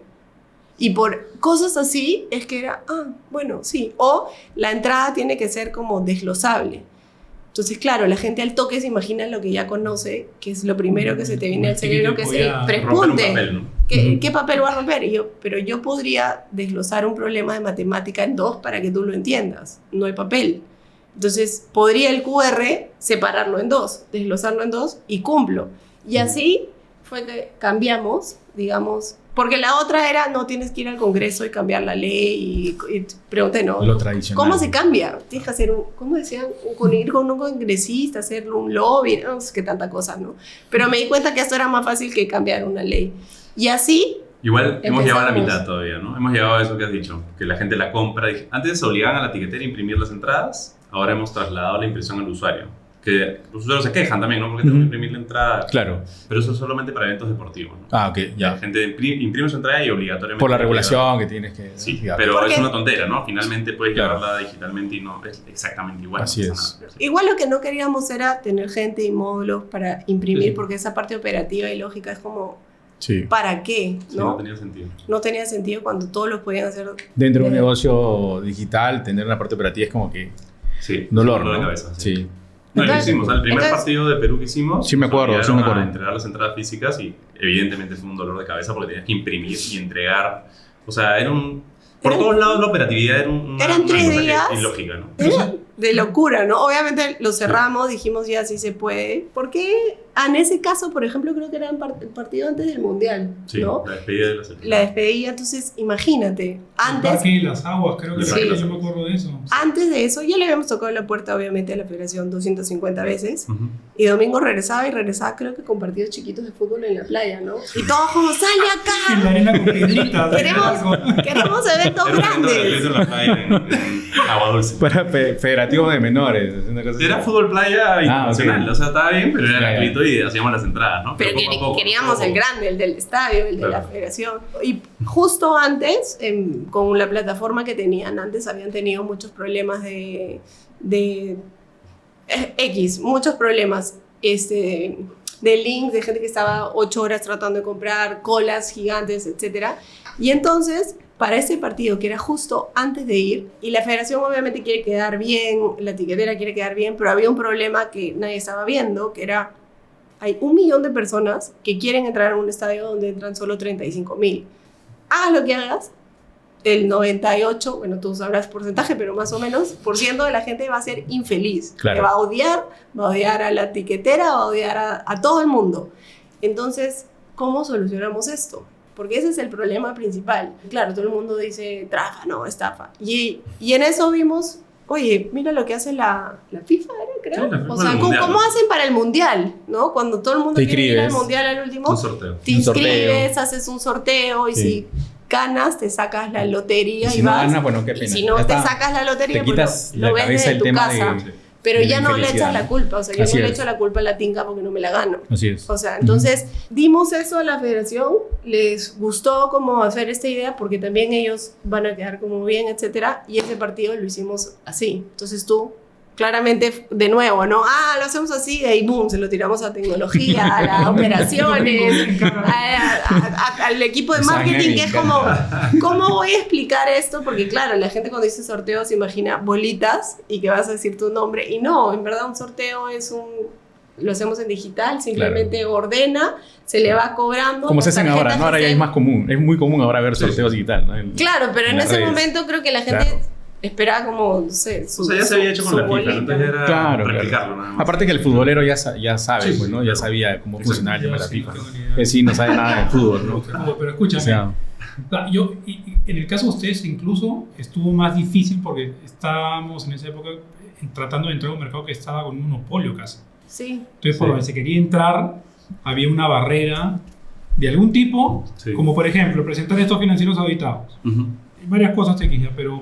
Y por cosas así, es que era, bueno, sí. O la entrada tiene que ser como desglosable. Entonces, claro, la gente al toque se imagina lo que ya conoce, que es lo primero que se te viene al cerebro, que se Romper un prespunte. papel, ¿no? ¿Qué papel voy a romper? Y yo, pero yo podría desglosar un problema de matemática en 2 para que tú lo entiendas. No hay papel. Entonces, podría el QR separarlo en 2, desglosarlo en 2 y cumplo. Y así fue que cambiamos, digamos, porque la otra era, no, tienes que ir al Congreso y cambiar la ley y pregunté, ¿no? Lo tradicional. ¿Cómo se cambia? Tienes que hacer ¿cómo decían? Ir con un congresista, hacer un lobby, no sé qué tanta cosa, ¿no? Pero me di cuenta que esto era más fácil que cambiar una ley. Y así, Igual hemos llegado a la Empezamos. mitad todavía, ¿no? Hemos llegado a eso que has dicho, que la gente la compra. Antes se obligaban a la tiquetera a imprimir las entradas, ahora hemos trasladado la impresión al usuario. Que los usuarios se quejan también, ¿no? Porque tengo que imprimir la entrada. Claro. Pero eso es solamente para eventos deportivos, ¿no? Ah, ok, La ya. gente imprime su entrada y obligatoriamente... Por la regulación que tienes que... Sí, ya. pero Porque- es una tontera, ¿no? Finalmente puedes Claro. llevarla digitalmente y no es exactamente igual. Así no es. pasa nada. igual lo que no queríamos era tener gente y módulos para imprimir, Sí, sí. porque esa parte operativa y lógica es como, Sí. ¿para qué? Sí, no ¿no? tenía sentido. No tenía sentido cuando todos los podían hacer. Dentro de un desde- negocio digital, tener una parte operativa es como que Sí, dolor, dolor ¿no? de cabeza. Sí. No, lo Entonces- hicimos. El primer entonces- partido de Perú que hicimos, Sí me acuerdo, nos sí me obligaron acuerdo. a entregar las entradas físicas y evidentemente fue un dolor de cabeza porque tenías que imprimir y entregar. O sea, era un... Por Eran- todos lados la operatividad era eran 3 cosa que días. es ilógica, ¿no? Era de locura, ¿no? Obviamente lo cerramos, dijimos ya sí se puede. Porque en ese caso, por ejemplo, creo que era el partido antes del Mundial, Sí, ¿no? la despedida de la selección. La despedida, entonces imagínate, Antes antes, de las aguas, creo que Sí. yo me acuerdo de eso. antes de eso ya le habíamos tocado la puerta obviamente a la federación 250 veces Ujú. y Domingo regresaba creo que con partidos chiquitos de fútbol en la playa, ¿no? Y todos como, sale En la acá, arena con piedritas. queremos eventos Era un evento grandes. gratuito en la playa en Agua Dulce. Para federativo de menores. Es una cosa así. Era fútbol playa internacional, ok. o sea, estaba bien, pero era Ya, ya. gratuito y hacíamos las entradas, ¿no? Pero poco a poco, queríamos poco a el poco. grande, el del estadio, el de la Claro. federación. Y justo antes, con la plataforma que tenían, antes habían tenido muchos problemas muchos problemas de links, de gente que estaba 8 horas tratando de comprar, colas gigantes, etc. Y entonces, para ese partido, que era justo antes de ir, y la federación obviamente quiere quedar bien, la tiquetera quiere quedar bien, pero había un problema que nadie estaba viendo, que era, hay 1 millón de personas que quieren entrar a un estadio donde entran solo 35.000. Hagas lo que hagas, el 98, bueno, tú sabrás porcentaje, pero más o menos, por ciento de la gente va a ser infeliz. Claro. Que va a odiar a la tiquetera, va a odiar a todo el mundo. Entonces, ¿cómo solucionamos esto? Porque ese es el problema principal. Claro, todo el mundo dice, trafa, no, estafa. Y en eso vimos, oye, mira lo que hace la FIFA, creo. Sí, la FIFA o sea, para el mundial, ¿cómo hacen para el mundial? ¿No? Cuando todo el mundo Te quiere ir al inscribes. mundial al último, Un sorteo. te Un sorteo. inscribes, haces un sorteo y Sí. si ganas, te sacas la lotería Si y no vas. ganas, bueno, qué y pena. si no Ya te está. sacas la lotería, Te quitas bueno, la lo ves cabeza desde el tu tema casa. de... Pero de ya la no le infelicidad. echas la culpa, o sea, yo Así no le es. echo la culpa a la tinca porque no me la gano. Así es. O sea, entonces dimos eso a la federación, les gustó como hacer esta idea porque también ellos van a quedar como bien, etcétera, y ese partido lo hicimos así. Entonces tú, claramente, de nuevo, ¿no? Lo hacemos así, y ahí, boom, se lo tiramos a tecnología, a las operaciones, al equipo de marketing, que es como, ¿cómo voy a explicar esto? Porque claro, la gente cuando dice sorteo se imagina bolitas y que vas a decir tu nombre, y no, en verdad un sorteo es lo hacemos en digital, simplemente ordena, se le va cobrando. Como se las hacen ahora, tarjetas ¿no? Ahora que ya se- es más común. Es muy común ahora ver sorteos digital, ¿no? Claro, pero en las ese redes. momento creo que la gente Claro. esperaba como, no sé, O sea, ya se había hecho con la FIFA, bolita. ¿no? Entonces era Claro, replicarlo nada más. Aparte que el futbolero ya sabe, Sí, pues, ¿no? Ya claro. sabía cómo Exacto. funcionaba el tema de la Sí, FIFA. no ¿no? tengo ni idea. Que sí, no sabe nada de fútbol, ¿no? Pero O escúchame, sea, en el caso de ustedes incluso estuvo más difícil porque estábamos en esa época tratando de entrar a un mercado que estaba con un monopolio casi. Sí, Entonces, por Sí. donde se quería entrar, había una barrera de algún tipo, Sí. como por ejemplo, presentar estos financieros auditados. Ujú. Hay varias cosas técnicas, pero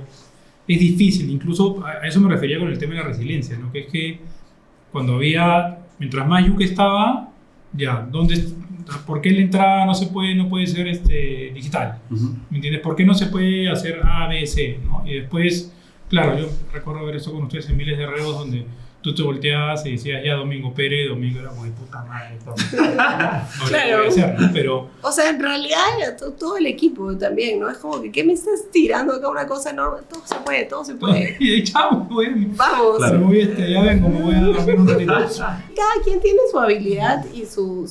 es difícil. Incluso a eso me refería con el tema de la resiliencia, ¿no? Que es que cuando mientras más yuca estaba, ya, ¿por qué la entrada no puede ser digital? Ujú. ¿Me entiendes? ¿Por qué no se puede hacer A, B, C? ¿No? Y después, claro, yo recuerdo ver eso con ustedes en miles de reos donde tú te volteabas y decías ya Domingo Pérez, Domingo era como de puta madre. No Claro. Puede ser, ¿no? Pero o sea, en realidad era todo el equipo también, ¿no? Es como que, ¿qué me estás tirando acá una cosa enorme? Todo se puede, todo se puede. y de chao, güey. Vamos. Claro. Me voy, ya vengo, me voy a dormir un ratito. Cada quien tiene su habilidad y su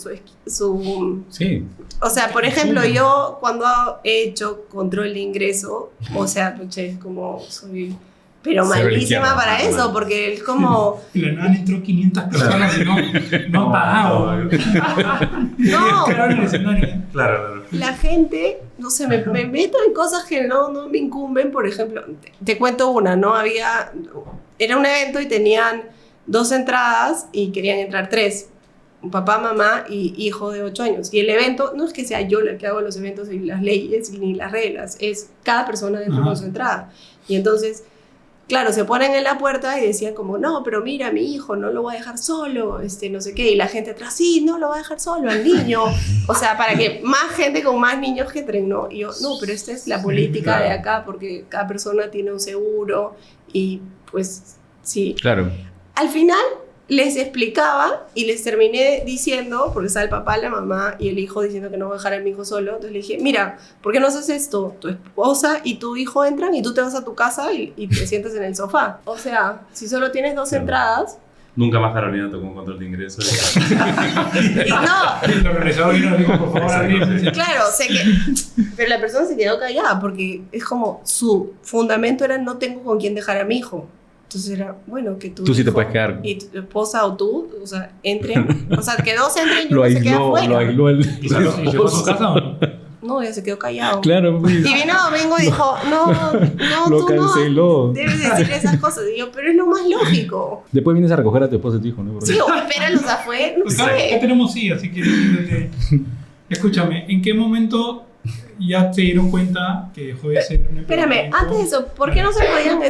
sí. o sea, por ejemplo, yo cuando he hecho control de ingreso, o sea, puche, como soy, pero Cero malísima izquierda. para eso, porque es como, Y la nada entró 500 personas y no han pagado. no, Claro, en el escenario. Claro, claro. la gente, no sé, me meto en cosas que no me incumben, por ejemplo, te cuento una, ¿no? Era un evento y tenían 2 entradas y querían entrar 3. Un papá, mamá y hijo de 8 años. Y el evento, no es que sea yo la que hago los eventos y las leyes ni las reglas, es cada persona dentro Ajá. con su entrada. Y entonces, claro, se ponen en la puerta y decían como, no, pero mira, mi hijo no lo voy a dejar solo, no sé qué. Y la gente atrás, sí, no lo va a dejar solo al niño. O sea, para que más gente con más niños que entren, ¿no? Y yo, no, pero esta es la política claro. de acá, porque cada persona tiene un seguro y pues sí. Claro. Al final les explicaba y les terminé diciendo, porque está el papá, la mamá y el hijo diciendo que no voy a dejar a mi hijo solo, entonces le dije, mira, ¿por qué no haces esto? Tu esposa y tu hijo entran y tú te vas a tu casa y te sientas en el sofá. O sea, si solo tienes 2 Claro. entradas, Nunca más Carolina tocó un control de ingresos. no, El organizador vino y dijo, por favor, Exacto, abrí. sí. claro, pero la persona se quedó callada porque es como su fundamento era no tengo con quién dejar a mi hijo. Entonces era, bueno, que Tú sí te hijo puedes quedar. y tu esposa o tú, o sea, entren, o sea, que 2 entren y Lo uno se queda aisló, afuera. ¿Y se fue a su casa o no? No, ya se quedó callado. Claro, pues, Y vino Domingo y dijo, no, lo tú canceló. no debes decir esas cosas. Y yo, pero es lo más lógico. Después vienes a recoger a tu esposa y tu hijo, ¿no? Sí, o espéralos afuera, no Acá sé. tenemos sí, así que escúchame, ¿en qué momento ya te dieron cuenta que dejó de ser un Espérame, emprendimiento? antes de eso, ¿por qué no se podían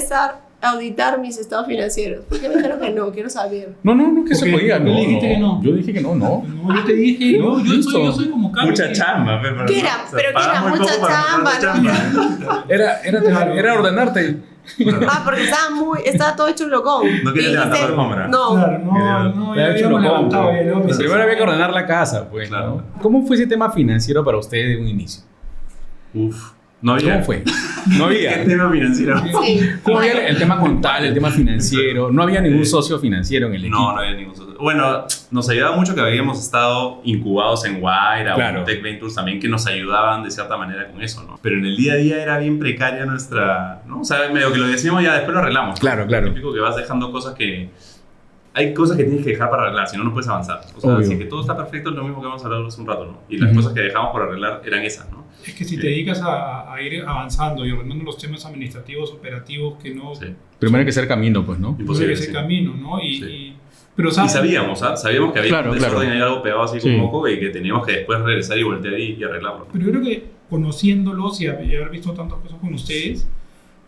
auditar mis estados financieros? ¿Por qué me dijeron que no? Quiero saber. No, que se Porque podía. tú No, dijiste que no. Yo dije que no. No, yo te dije, No, yo listo. soy como Carlos. Mucha que- chamba, pero ¿Qué era? Pero ¿qué era? paga muy Mucha poco para chamba, tanta ¿no? chamba. Era ordenarte. Porque estaba todo hecho un locón. No quería Y levantar la dijiste, alfombra. No, Claro, no, ya Era hecho habíamos loco. levantado. ya, ¿no? Primero había que ordenar la casa, pues. Claro. ¿no? ¿Cómo fue ese tema financiero para ustedes de un inicio? Uf. No había. ¿Cómo fue? No había. ¿Qué tema financiero? Sí. No había el tema contable, el tema financiero. No había ningún socio financiero en el equipo. No había ningún socio. Bueno, nos ayudaba mucho que habíamos estado incubados en Wire Claro. o en Tech Ventures también, que nos ayudaban de cierta manera con eso, ¿no? Pero en el día a día era bien precaria nuestra, ¿no? O sea, medio que lo decíamos ya después lo arreglamos. Claro, claro. Lo típico que vas dejando cosas que... Hay cosas que tienes que dejar para arreglar, si no, no puedes avanzar. O sea, Obvio. si que todo está perfecto es lo mismo que vamos a hablar hace un rato, ¿no? Y las Ujú. cosas que dejamos por arreglar eran esas, ¿no? Es que si te dedicas a ir avanzando y ordenando los temas administrativos, operativos, que no... Sí. Primero hay que hacer camino, pues, ¿no? no Imposible, ese sí. camino, ¿no? Sí. Pero, Y sabíamos, ¿ah? Sabíamos que había Claro, un desorden claro. y algo pegado así Sí. como moco y que teníamos que después regresar y voltear y arreglarlo. Pero yo creo que conociéndolos y haber visto tantas cosas con ustedes,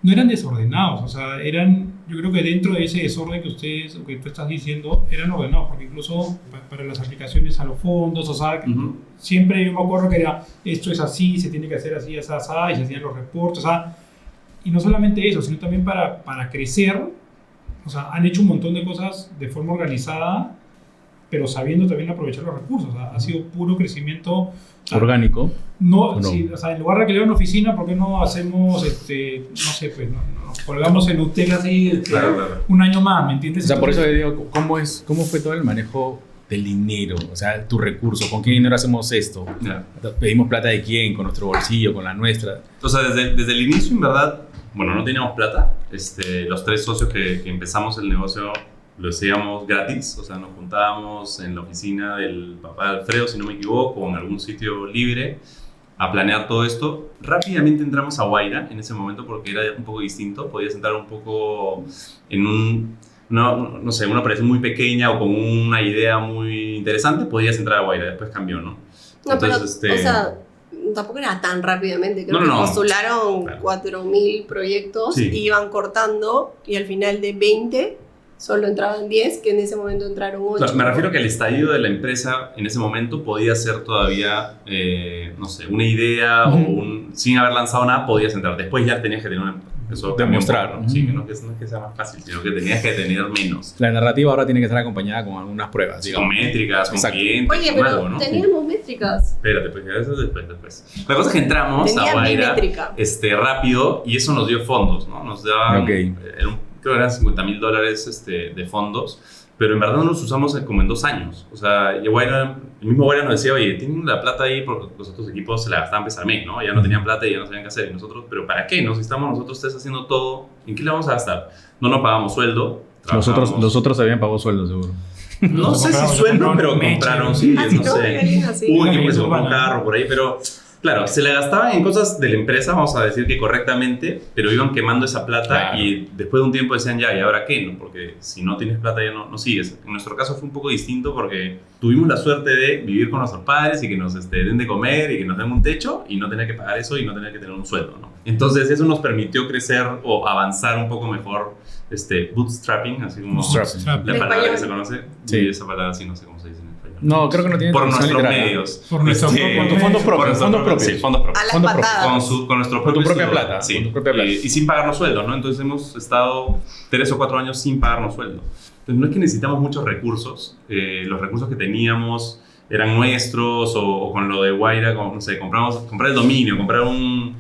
no eran desordenados, o sea, yo creo que dentro de ese desorden que ustedes, o que tú estás diciendo, eran ordenados, porque incluso para las aplicaciones a los fondos, o sea, Ujú. siempre yo me acuerdo que era, esto es así, se tiene que hacer así, así, así, y se hacían los reportes, o sea, y no solamente eso, sino también para crecer, o sea, han hecho un montón de cosas de forma organizada, pero sabiendo también aprovechar los recursos, o sea, ha sido puro crecimiento. O sea, Orgánico. no, No. sí, o sea, en lugar de crear una oficina, ¿por qué no hacemos, no sé, pues, nos colgamos en hotel así Claro, claro. un año más, ¿me entiendes? O sea, por eso Entonces, le digo, ¿cómo fue todo el manejo del dinero? O sea, tu recurso, ¿con qué dinero hacemos esto? Ya. ¿Pedimos plata de quién? ¿Con nuestro bolsillo? ¿Con la nuestra? O sea, desde el inicio, en verdad, bueno, no teníamos plata. Los tres socios que empezamos el negocio lo hacíamos gratis. O sea, nos juntábamos en la oficina del papá de Alfredo, si no me equivoco, o en algún sitio libre a planear todo esto. Rápidamente entramos a Wayra en ese momento porque era un poco distinto. Podías entrar un poco en no sé, una operación muy pequeña o con una idea muy interesante, podías entrar a Wayra. Después cambió, ¿no? No, pero, Entonces, o sea, tampoco era tan rápidamente. Creo No, que no, no. postularon Claro. 4.000 proyectos Sí. y iban cortando y al final de 20 solo entraban 10, que en ese momento entraron 8. Claro, me refiero que el estallido de la empresa en ese momento podía ser todavía, no sé, una idea o sin haber lanzado nada, podías entrar. Después ya tenías que tener eso cambió un Demostrar. poco, ¿no? Sí, que no es que sea más fácil, sino que tenías que tener menos. La narrativa ahora tiene que estar acompañada con algunas pruebas, Con digamos. métricas, con Exacto. clientes, Oye, con pero algo, ¿no? teníamos métricas. Espérate, pues eso después. La cosa es que entramos Tenía a mi Wayra métrica. rápido y eso nos dio fondos, ¿no? Nos daban, Ok. creo que eran $50,000 de fondos, pero en verdad no los usamos como en 2 años. O sea, y Wayra, el mismo Wayra nos decía, oye, tienen la plata ahí porque los otros equipos se la gastaban mes a mes, ¿no? Ya no tenían plata y ya no sabían qué hacer. Y nosotros, ¿pero para qué? ¿No? Si estamos nosotros tres haciendo todo, ¿en qué le vamos a gastar? No nos pagamos sueldo. Los otros habían pagado sueldo, seguro. No sé si sueldo, pero compraron, sí, Ah, sí, no no, sé. alguien así. Hubo un Una equipo que se empresa compró un urbana. carro por ahí, pero claro, se la gastaban en cosas de la empresa, vamos a decir que correctamente, pero iban quemando esa plata Claro. y después de un tiempo decían ya, ¿y ahora qué? ¿No? Porque si no tienes plata ya no sigues. En nuestro caso fue un poco distinto porque tuvimos la suerte de vivir con nuestros padres y que nos den de comer y que nos den un techo y no tener que pagar eso y no tener que tener un sueldo, ¿no? Entonces eso nos permitió crecer o avanzar un poco mejor, bootstrapping, así como Bootstrapping. la En palabra que español. se conoce. Sí. Sí, esa palabra sí no sé cómo se dice en español. No, creo que no tiene Por traducción nuestros literal. medios. Por nuestros Con tus fondos propios. Fondos propios. Sí, fondos propios. A las Fondo propio. patadas. Con nuestro Con tu propio propia sudor, plata, sí. con tu propia plata. Y sin pagarnos sueldo, ¿no? Entonces hemos estado 3 o 4 años sin pagarnos sueldo. Entonces no es que necesitamos muchos recursos. Los recursos que teníamos eran nuestros o con lo de Wayra, no sé, comprar el dominio, comprar un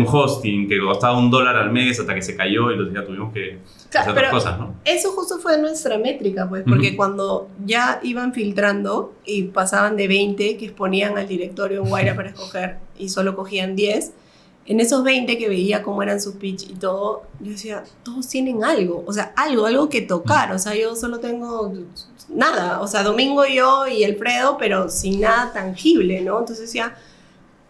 hosting que costaba $1 al mes hasta que se cayó y ya tuvimos que Claro, hacer otras pero cosas, ¿no? eso justo fue nuestra métrica, pues, porque Ujú. cuando ya iban filtrando y pasaban de 20 que exponían al directorio en Wayra para escoger y solo cogían 10, en esos 20 que veía cómo eran su pitch y todo, yo decía, todos tienen algo, o sea, algo que tocar, o sea, yo solo tengo nada, o sea, Domingo yo y Alfredo, pero sin nada tangible, ¿no? Entonces decía,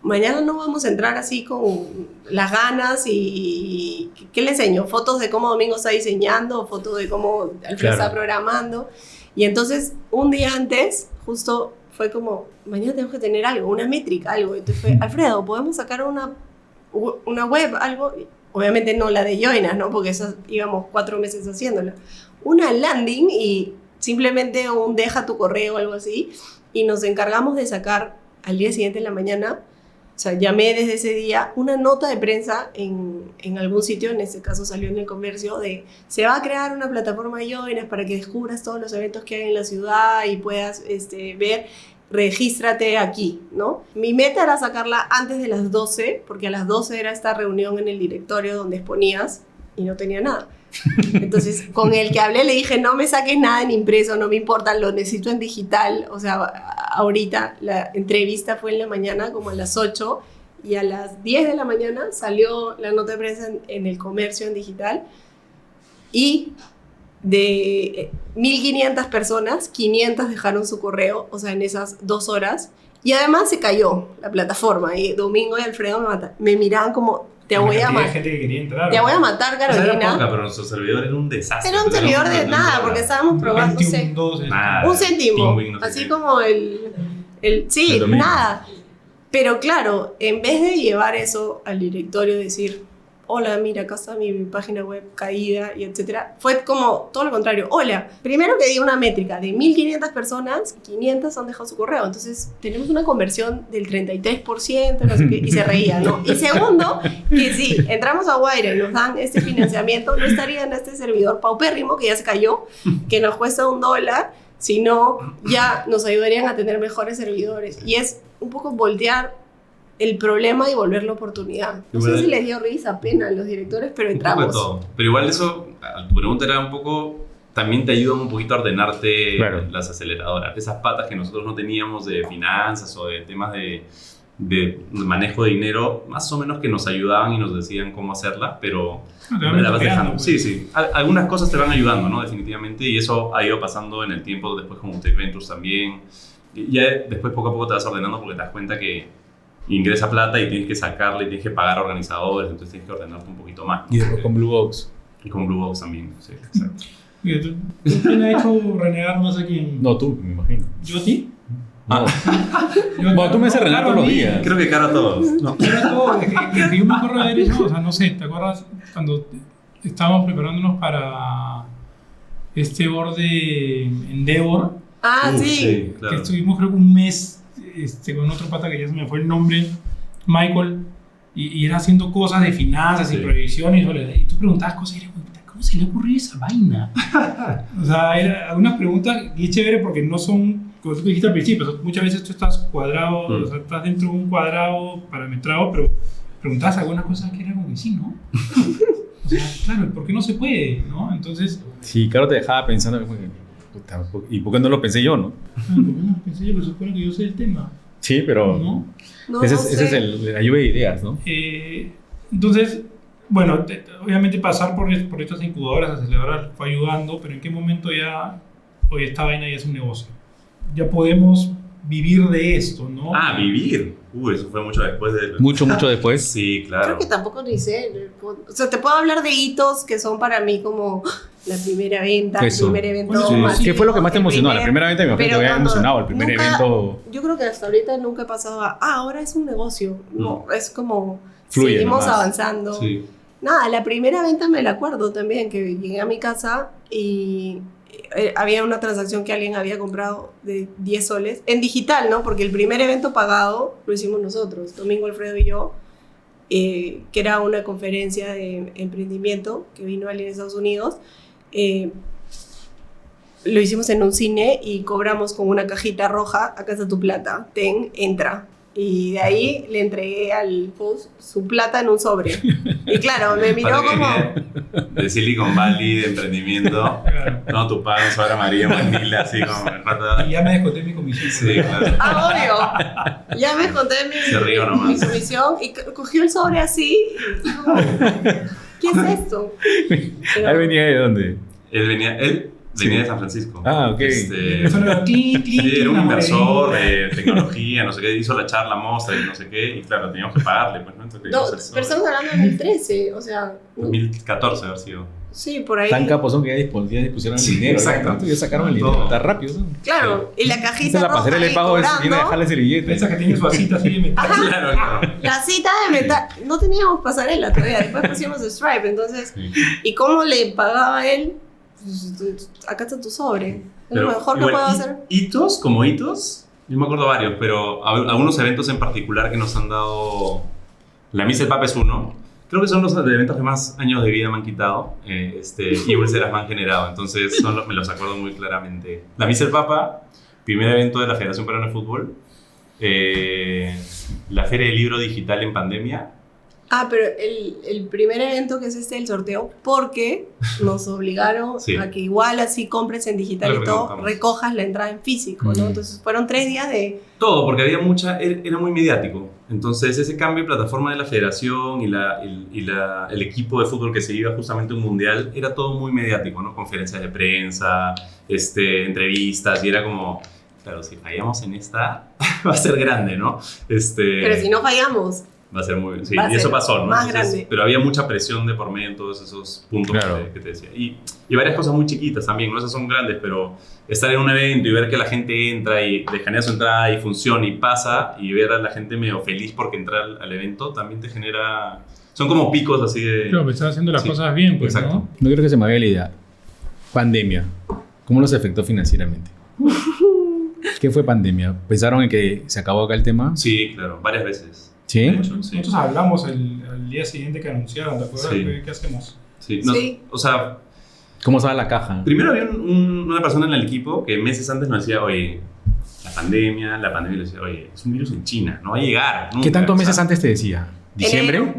mañana no vamos a entrar así con las ganas y ¿qué le enseño? Fotos de cómo Domingo está diseñando, fotos de cómo Alfredo Claro. está programando. Y entonces, un día antes, justo fue como, mañana tenemos que tener algo, una métrica, algo. Entonces fue, Alfredo, ¿podemos sacar una web, algo? Obviamente no la de Joinas, ¿no? Porque esa íbamos 4 meses haciéndola. Una landing y simplemente un deja tu correo o algo así. Y nos encargamos de sacar al día siguiente en la mañana. O sea, llamé desde ese día una nota de prensa en algún sitio, en este caso salió en El Comercio, de se va a crear una plataforma de Joinas para que descubras todos los eventos que hay en la ciudad y puedas ver. regístrate aquí, ¿no? Mi meta era sacarla antes de las 12, porque a las 12 era esta reunión en el directorio donde exponías y no tenía nada. Entonces, con el que hablé le dije, no me saques nada en impreso, no me importa, lo necesito en digital. O sea, ahorita la entrevista fue en la mañana, como a las 8, y a las 10 de la mañana salió la nota de prensa en El Comercio en digital, y de 1.500 personas, 500 dejaron su correo, o sea, en esas 2 horas, y además se cayó la plataforma, y Domingo y Alfredo me miraban como, te voy a matar. Gente que quería entrar, te voy a matar, Carolina. Era poca, pero nuestro servidor era un desastre. Era un servidor de nada, porque estábamos probando, no sé, un céntimo, así como sí, nada. Pero claro, en vez de llevar eso al directorio, decir, hola, mira, acá está mi página web caída y etcétera, fue como todo lo contrario. Hola, primero que di una métrica de 1.500 personas, 500 han dejado su correo, entonces tenemos una conversión del 33%, no sé qué, y se reía, ¿no? Y segundo, que si entramos a Wayra y nos dan este financiamiento, no estaría en este servidor paupérrimo que ya se cayó, que nos cuesta $1, sino ya nos ayudarían a tener mejores servidores. Y es un poco voltear el problema y volverlo oportunidad. No sé si les dio risa, pena a los directores, pero entramos. Un poco de todo. Pero igual eso, tu pregunta era un poco, también te ayuda un poquito a ordenarte las aceleradoras. Esas patas que nosotros no teníamos de finanzas o de temas de manejo de dinero, más o menos que nos ayudaban y nos decían cómo hacerla, pero me la vas dejando. Sí. Algunas cosas te van ayudando, ¿no? Definitivamente, y eso ha ido pasando en el tiempo, después con Tech Ventures también. Y ya después poco a poco te vas ordenando porque te das cuenta que ingresa plata y tienes que sacarla y tienes que pagar organizadores, entonces tienes que ordenarte un poquito más. Y después con Blue Box. Y con Blue Box también, sí, exacto. ¿Quién ha hecho renegar más a quién? No, tú, me imagino. ¿Yo a ti? No. Bueno, tú me haces renegar todos los días. Creo que caro a todos. No, caro a todos. Que yo me acuerdo de haber hecho, o sea, no sé, ¿te acuerdas cuando estábamos preparándonos para este board de Endeavor? Sí. Claro. Que estuvimos creo que un mes con otro pata que ya se me fue el nombre, Michael, y era haciendo cosas de finanzas y proyecciones, y tú preguntabas cosas y eres, ¿cómo se le ocurrió esa vaina? O sea, era una pregunta y es chévere porque no son, como tú dijiste al principio, muchas veces tú estás cuadrado, o sea, estás dentro de un cuadrado parametrado, pero preguntabas algunas cosas que eran como que sí, ¿no? O sea, claro, ¿por qué no se puede? ¿No? Entonces... Sí, claro, te dejaba pensando, ¿y por qué no lo pensé yo, no? ¿Por qué no lo pensé yo? Pero supone que yo sé el tema. Sí, pero ¿no? Ese es la lluvia de ideas, ¿no? Entonces, bueno, obviamente pasar por estas incubadoras, aceleradoras fue ayudando, pero ¿en qué momento ya, oye, esta vaina ya es un negocio? Ya podemos vivir de esto, ¿no? Vivir. Eso fue mucho después de... Mucho después. Sí, claro. Creo que tampoco ni sé. O sea, te puedo hablar de hitos que son para mí como la primera venta, Eso. el primer evento. Sí. masivo, ¿Qué fue lo que más te emocionó? La primera venta me imagino que te había emocionado, el primer evento... Yo creo que hasta ahorita nunca he pasado a, ahora es un negocio. No, es como... Fluye seguimos nomás. avanzando. Sí. Nada, la primera venta me la acuerdo también, que llegué a mi casa y... había una transacción que alguien había comprado de 10 soles, en digital, ¿no? Porque el primer evento pagado lo hicimos nosotros, Domingo, Alfredo y yo, que era una conferencia de emprendimiento que vino alguien de Estados Unidos. Lo hicimos en un cine y cobramos con una cajita roja, acá está tu plata, entra. Y de ahí le entregué al post su plata en un sobre. Y claro, me miró como... De Silicon Valley, de emprendimiento. No, tu pago, Sara María, Manila, así como... Y ya me desconté mi comisión. Sí, claro. Obvio. Ya me conté mi comisión y cogió el sobre así. Y como, ¿qué es esto? Pero, ¿Él venía de dónde? Él venía de San Francisco. Ok. Era un inversor de tecnología, no sé qué, hizo la charla, mostra y no sé qué, y claro, teníamos que pagarle, pues, ¿no? Entonces, pero estamos hablando de 2013, o sea... 2014 haber sido. Sí, por ahí. Tan capos son que ya dispusieron el dinero. Exacto. Ya sacaron el dinero, está rápido, ¿no? Claro, y la cajita la pasarela de pago viene a dejarles el billete. Piensa que tiene su vasita así de metal. Claro. La cita de metal. No teníamos pasarela todavía, después pusimos Stripe, entonces... Sí. ¿Y cómo le pagaba a él? Acá está tu sobre. Es lo mejor que puedo hacer. Hitos, como hitos, yo me acuerdo varios, pero algunos eventos en particular que nos han dado. La Mise del Papa es uno. Creo que son los eventos que más años de vida me han quitado y úlceras me han generado. Entonces me los acuerdo muy claramente. La Mise del Papa primer evento de la Federación Peruana de Fútbol, la Feria del Libro Digital en pandemia. Pero el primer evento que es el sorteo, porque nos obligaron Sí. a que igual así compres en digital Lo y todo, preguntamos. recojas la entrada en físico, ¿no? Entonces fueron 3 días de... Todo, porque había era muy mediático. Entonces ese cambio de plataforma de la federación y el equipo de fútbol que se iba justamente a un mundial, era todo muy mediático, ¿no? Conferencias de prensa, entrevistas, y era como, claro, si fallamos en esta, va a ser grande, ¿no? Pero si no fallamos, Va a ser muy... Sí, va a y eso ser pasó, ¿no? más grande. Pero había mucha presión de por medio en todos esos puntos Claro. que te decía. Y varias cosas muy chiquitas también, no esas son grandes, pero estar en un evento y ver que la gente entra y genera su entrada y funciona y pasa, y ver a la gente medio feliz porque entra al evento, también te genera... Son como picos así de... Claro, pues estás haciendo las Sí, cosas bien, pues, exacto. ¿no? No creo que se me haga la idea. Pandemia. ¿Cómo los afectó financieramente? ¿Qué fue pandemia? ¿Pensaron en que se acabó acá el tema? Sí, claro, varias veces. ¿Sí? De hecho, sí. Nosotros hablamos al día siguiente que anunciaron, ¿te acuerdas? Sí. ¿Qué hacemos? Sí. Sí. O sea, ¿Cómo estaba la caja? primero había una persona en el equipo que meses antes nos decía, oye, la pandemia, le decía, oye, es un virus en China, no va a llegar. ¿Qué nunca". tantos O sea, meses antes te decía? ¿Diciembre?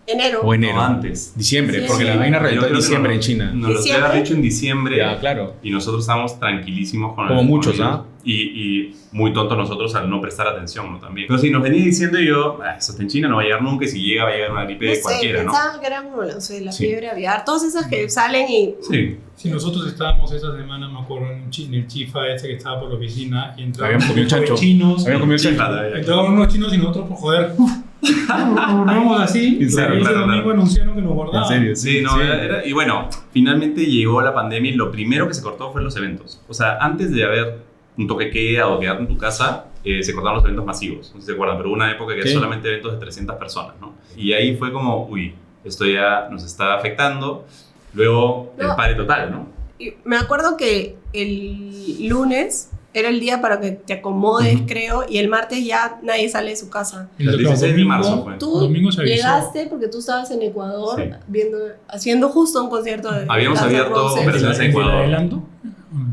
Enero. ¿O enero? No, antes. Diciembre, Sí, porque sí. la vaina Yo reventó en creo que diciembre en China. Nos lo ¿Diciembre? había dicho en diciembre. Ya, claro. Y nosotros estábamos tranquilísimos con Como el muchos, virus. ¿ah? Y muy tontos nosotros al no prestar atención, ¿no? También. Pero sí, nos venía diciendo yo, eso está en China, no va a llegar nunca, y si llega, va a llegar una gripe No sé, cualquiera, ¿no? pensaban que era como la Sí. fiebre aviar, todas esas que salen y... Sí. Sí, nosotros estábamos esa semana, me acuerdo, en el chifa que estaba por la oficina y entraron Habían comido un grupo de chancho. chinos. Habían comido chancho. Chiflada, ya. Entraron unos chinos y nosotros, por joder, nos volvemos así. En serio, y ese claro, domingo claro. anunciaron que nos guardaban. En serio, Sí, no, y bueno, finalmente llegó la pandemia y lo primero que se cortó fue los eventos. O sea, antes de haber un toque de queda o quedarte en tu casa, se cortaron los eventos masivos. No sé si se acuerdan, pero hubo una época que ¿Qué? era solamente eventos de 300 personas, ¿no? Y ahí fue como, uy, esto ya nos está afectando. Luego, el No. pare total, ¿no? Y me acuerdo que el lunes era el día para que te acomodes, Ujú. creo, y el martes ya nadie sale de su casa. Y El claro, 16 de domingo- marzo fue. Tú Domingo se avisó. llegaste porque tú estabas en Ecuador Sí. haciendo justo un concierto de Habíamos Guns N' abierto Roses. operaciones en ¿El Ecuador. adelanto?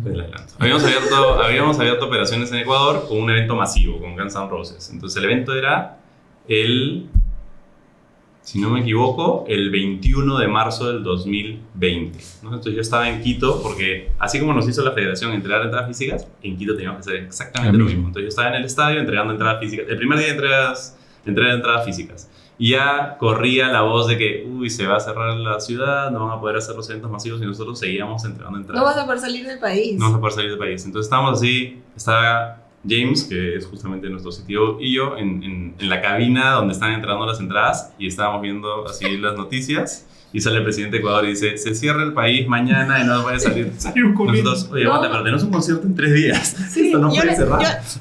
Del adelanto. Habíamos abierto operaciones en Ecuador con un evento masivo, con Guns N' Roses. Entonces el evento era si no me equivoco, el 21 de marzo del 2020, ¿no? Entonces yo estaba en Quito porque, así como nos hizo la federación entregar entradas físicas, en Quito teníamos que hacer exactamente Lo lo mismo. mismo. Entonces yo estaba en el estadio entregando entradas físicas. El primer día entregué entradas físicas. Y ya corría la voz de que, uy, se va a cerrar la ciudad, no van a poder hacer los eventos masivos, y nosotros seguíamos entregando entradas. No vas a poder salir del país. No vamos a poder salir del país. Entonces estábamos así, estaba James, que es justamente nuestro CTO, y yo en la cabina donde están entregando las entradas, y estábamos viendo así las noticias, y sale el presidente de Ecuador y dice, se cierra el país mañana y no puede salir. Salió corriendo. Nosotros, oye, No. aguanta, pero tenemos un concierto en 3 días. Sí, Esto no yo puede le- cerrar. yo-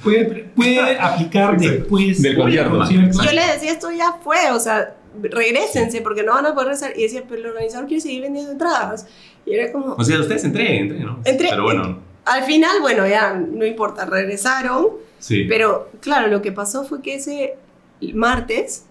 Puede aplicar Exacto. después Del concierto. concierto. Yo le decía, esto ya fue, o sea, regrésense porque no van a poder regresar. Y decía, pero el organizador quiere seguir vendiendo entradas. Y era como, O sea, ustedes entreguen, ¿no? Pero bueno, al final, bueno, ya no importa, regresaron. sí. Pero claro, lo que pasó fue que ese martes,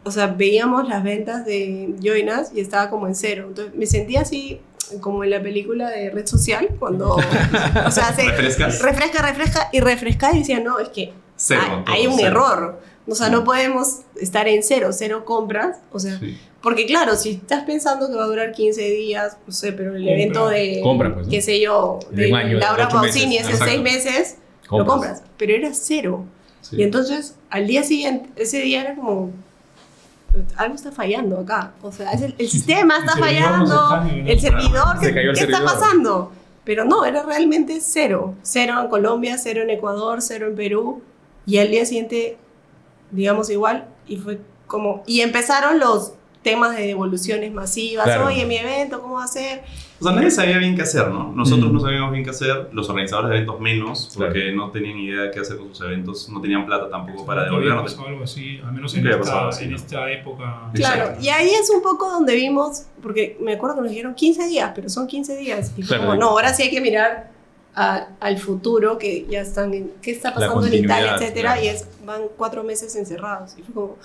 o sea, veíamos las ventas de Join Us y estaba como en cero. Entonces me sentía así como en la película de Red Social, cuando, o sea, se ¿Refrescas? refresca y decía, no, es que Cero, hay todo un cero. error. O sea, no podemos estar en cero compras. O sea, Sí. porque claro, si estás pensando que va a durar 15 días, no sé, pero el Compra. evento de, Compra, pues, ¿no? qué sé yo, De de un año, de Laura 8 meses. Pausini es en Exacto. 6 meses, lo compras. Pero era cero. Sí. Y entonces, al día siguiente, ese día era como, algo está fallando acá. O sea, el sistema El está servidor no se fallando, está nivelando. el servidor, Se cayó el ¿qué está servidor. pasando? Pero no, era realmente cero. Cero en Colombia, cero en Ecuador, cero en Perú. Y al día siguiente, digamos igual, y fue como... Y empezaron los temas de devoluciones masivas. Claro. Oye, mi evento, ¿cómo va a ser? O sea, nadie sabía bien qué hacer, ¿no? Nosotros Mm. no sabíamos bien qué hacer, los organizadores de eventos menos, porque Claro. no tenían idea de qué hacer con sus eventos, no tenían plata tampoco para Nunca había devolvernos. pasado algo así, al menos Nunca había pasado algo así, en ¿no? esta época. Claro, Exacto. y ahí es un poco donde vimos, porque me acuerdo que nos dijeron 15 días, pero son 15 días. Y fue Claro. como, no, ahora sí hay que mirar al futuro, que ya están en, qué está La pasando en Italia, continuidad, etcétera, claro. y van 4 meses encerrados. Y fue como,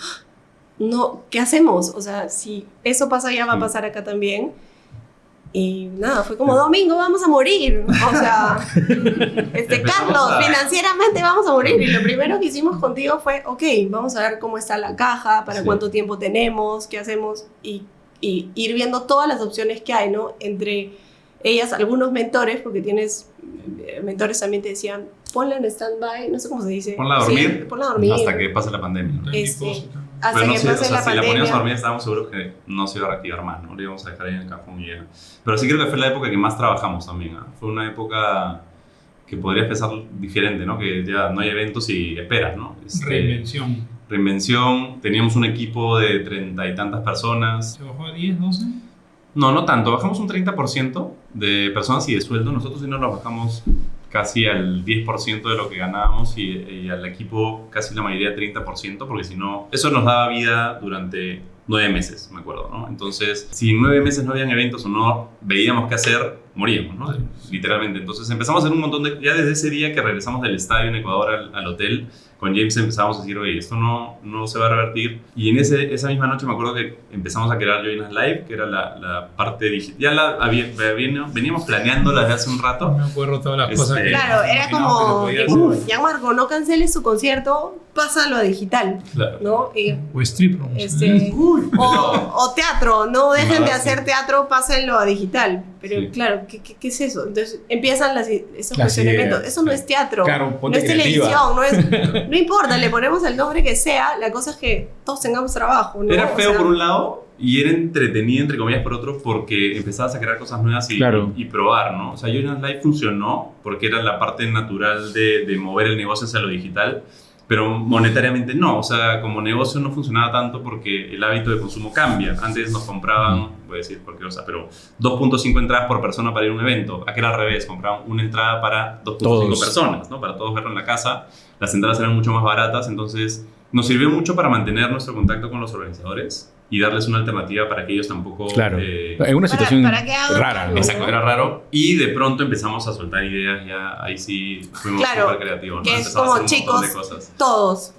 no, ¿qué hacemos? O sea, si eso pasa allá, va a Sí. pasar acá también. Y nada, fue como, Domingo, vamos a morir. O sea, Carlos, financieramente vamos a morir. Y lo primero que hicimos contigo fue, ok, vamos a ver cómo está la caja, para cuánto tiempo tenemos, qué hacemos, y ir viendo todas las opciones que hay, ¿no? Entre ellas, algunos mentores, porque tienes mentores también te decían, ponla en stand-by, no sé cómo se dice. Ponla a dormir. Sí, ponla a dormir. Hasta que pase la pandemia, ¿no? Hasta que pase la si pandemia. la poníamos a dormir estábamos seguros que no se iba a reactivar más, ¿no? Le íbamos a dejar ahí en el cajón y ya. Pero sí creo que fue la época que más trabajamos también, ¿eh? Fue una época que podría empezar diferente, ¿no? Que ya no hay eventos y esperas, ¿no? Reinvención. Teníamos un equipo de 30 y tantas personas. ¿Se bajó a 10, 12? No tanto. Bajamos un 30% de personas y de sueldo. Nosotros sí nos lo bajamos casi al 10% de lo que ganábamos y al equipo casi la mayoría 30%, porque si no, eso nos daba vida durante 9 meses, me acuerdo, ¿no? Entonces, si en 9 meses no habían eventos o no veíamos qué hacer, moríamos, ¿no? Literalmente. Entonces empezamos a hacer un montón de... Ya desde ese día que regresamos del estadio en Ecuador al hotel, con James empezamos a decir, oye, esto no se va a revertir. Y en esa misma noche me acuerdo que empezamos a crear Join Us Live, que era la parte digital. Ya veníamos planeándola desde hace un rato. No me acuerdo todas las cosas. Claro, era como, Gianmarco, no canceles su concierto, pásalo a digital, claro, ¿no? O strip room. O teatro, no dejen de hacer teatro, pásenlo a digital. Pero claro, ¿qué es eso? Entonces empiezan esos cuestionamientos. Eso no es teatro, claro, no es televisión, no importa, le ponemos el nombre que sea, la cosa es que todos tengamos trabajo, ¿no? Era feo por un lado y era entretenido, entre comillas, por otro, porque empezabas a crear cosas nuevas y probar, ¿no? O sea, Join Us Live funcionó porque era la parte natural de mover el negocio hacia lo digital, pero monetariamente no. O sea, como negocio no funcionaba tanto porque el hábito de consumo cambia. Antes nos compraban, voy a decir cualquier cosa, pero 2.5 entradas por persona para ir a un evento. Aquí era al revés, compraban una entrada para 2.5 personas, ¿no? Para todos verlo en la casa. Las entradas eran mucho más baratas, entonces nos sirvió mucho para mantener nuestro contacto con los organizadores y darles una alternativa para que ellos tampoco... Claro, en una situación rara, ¿no? Exacto, era raro. Y de pronto empezamos a soltar ideas, ya ahí sí fuimos súper creativos, ¿no? Que es como, chicos, todos,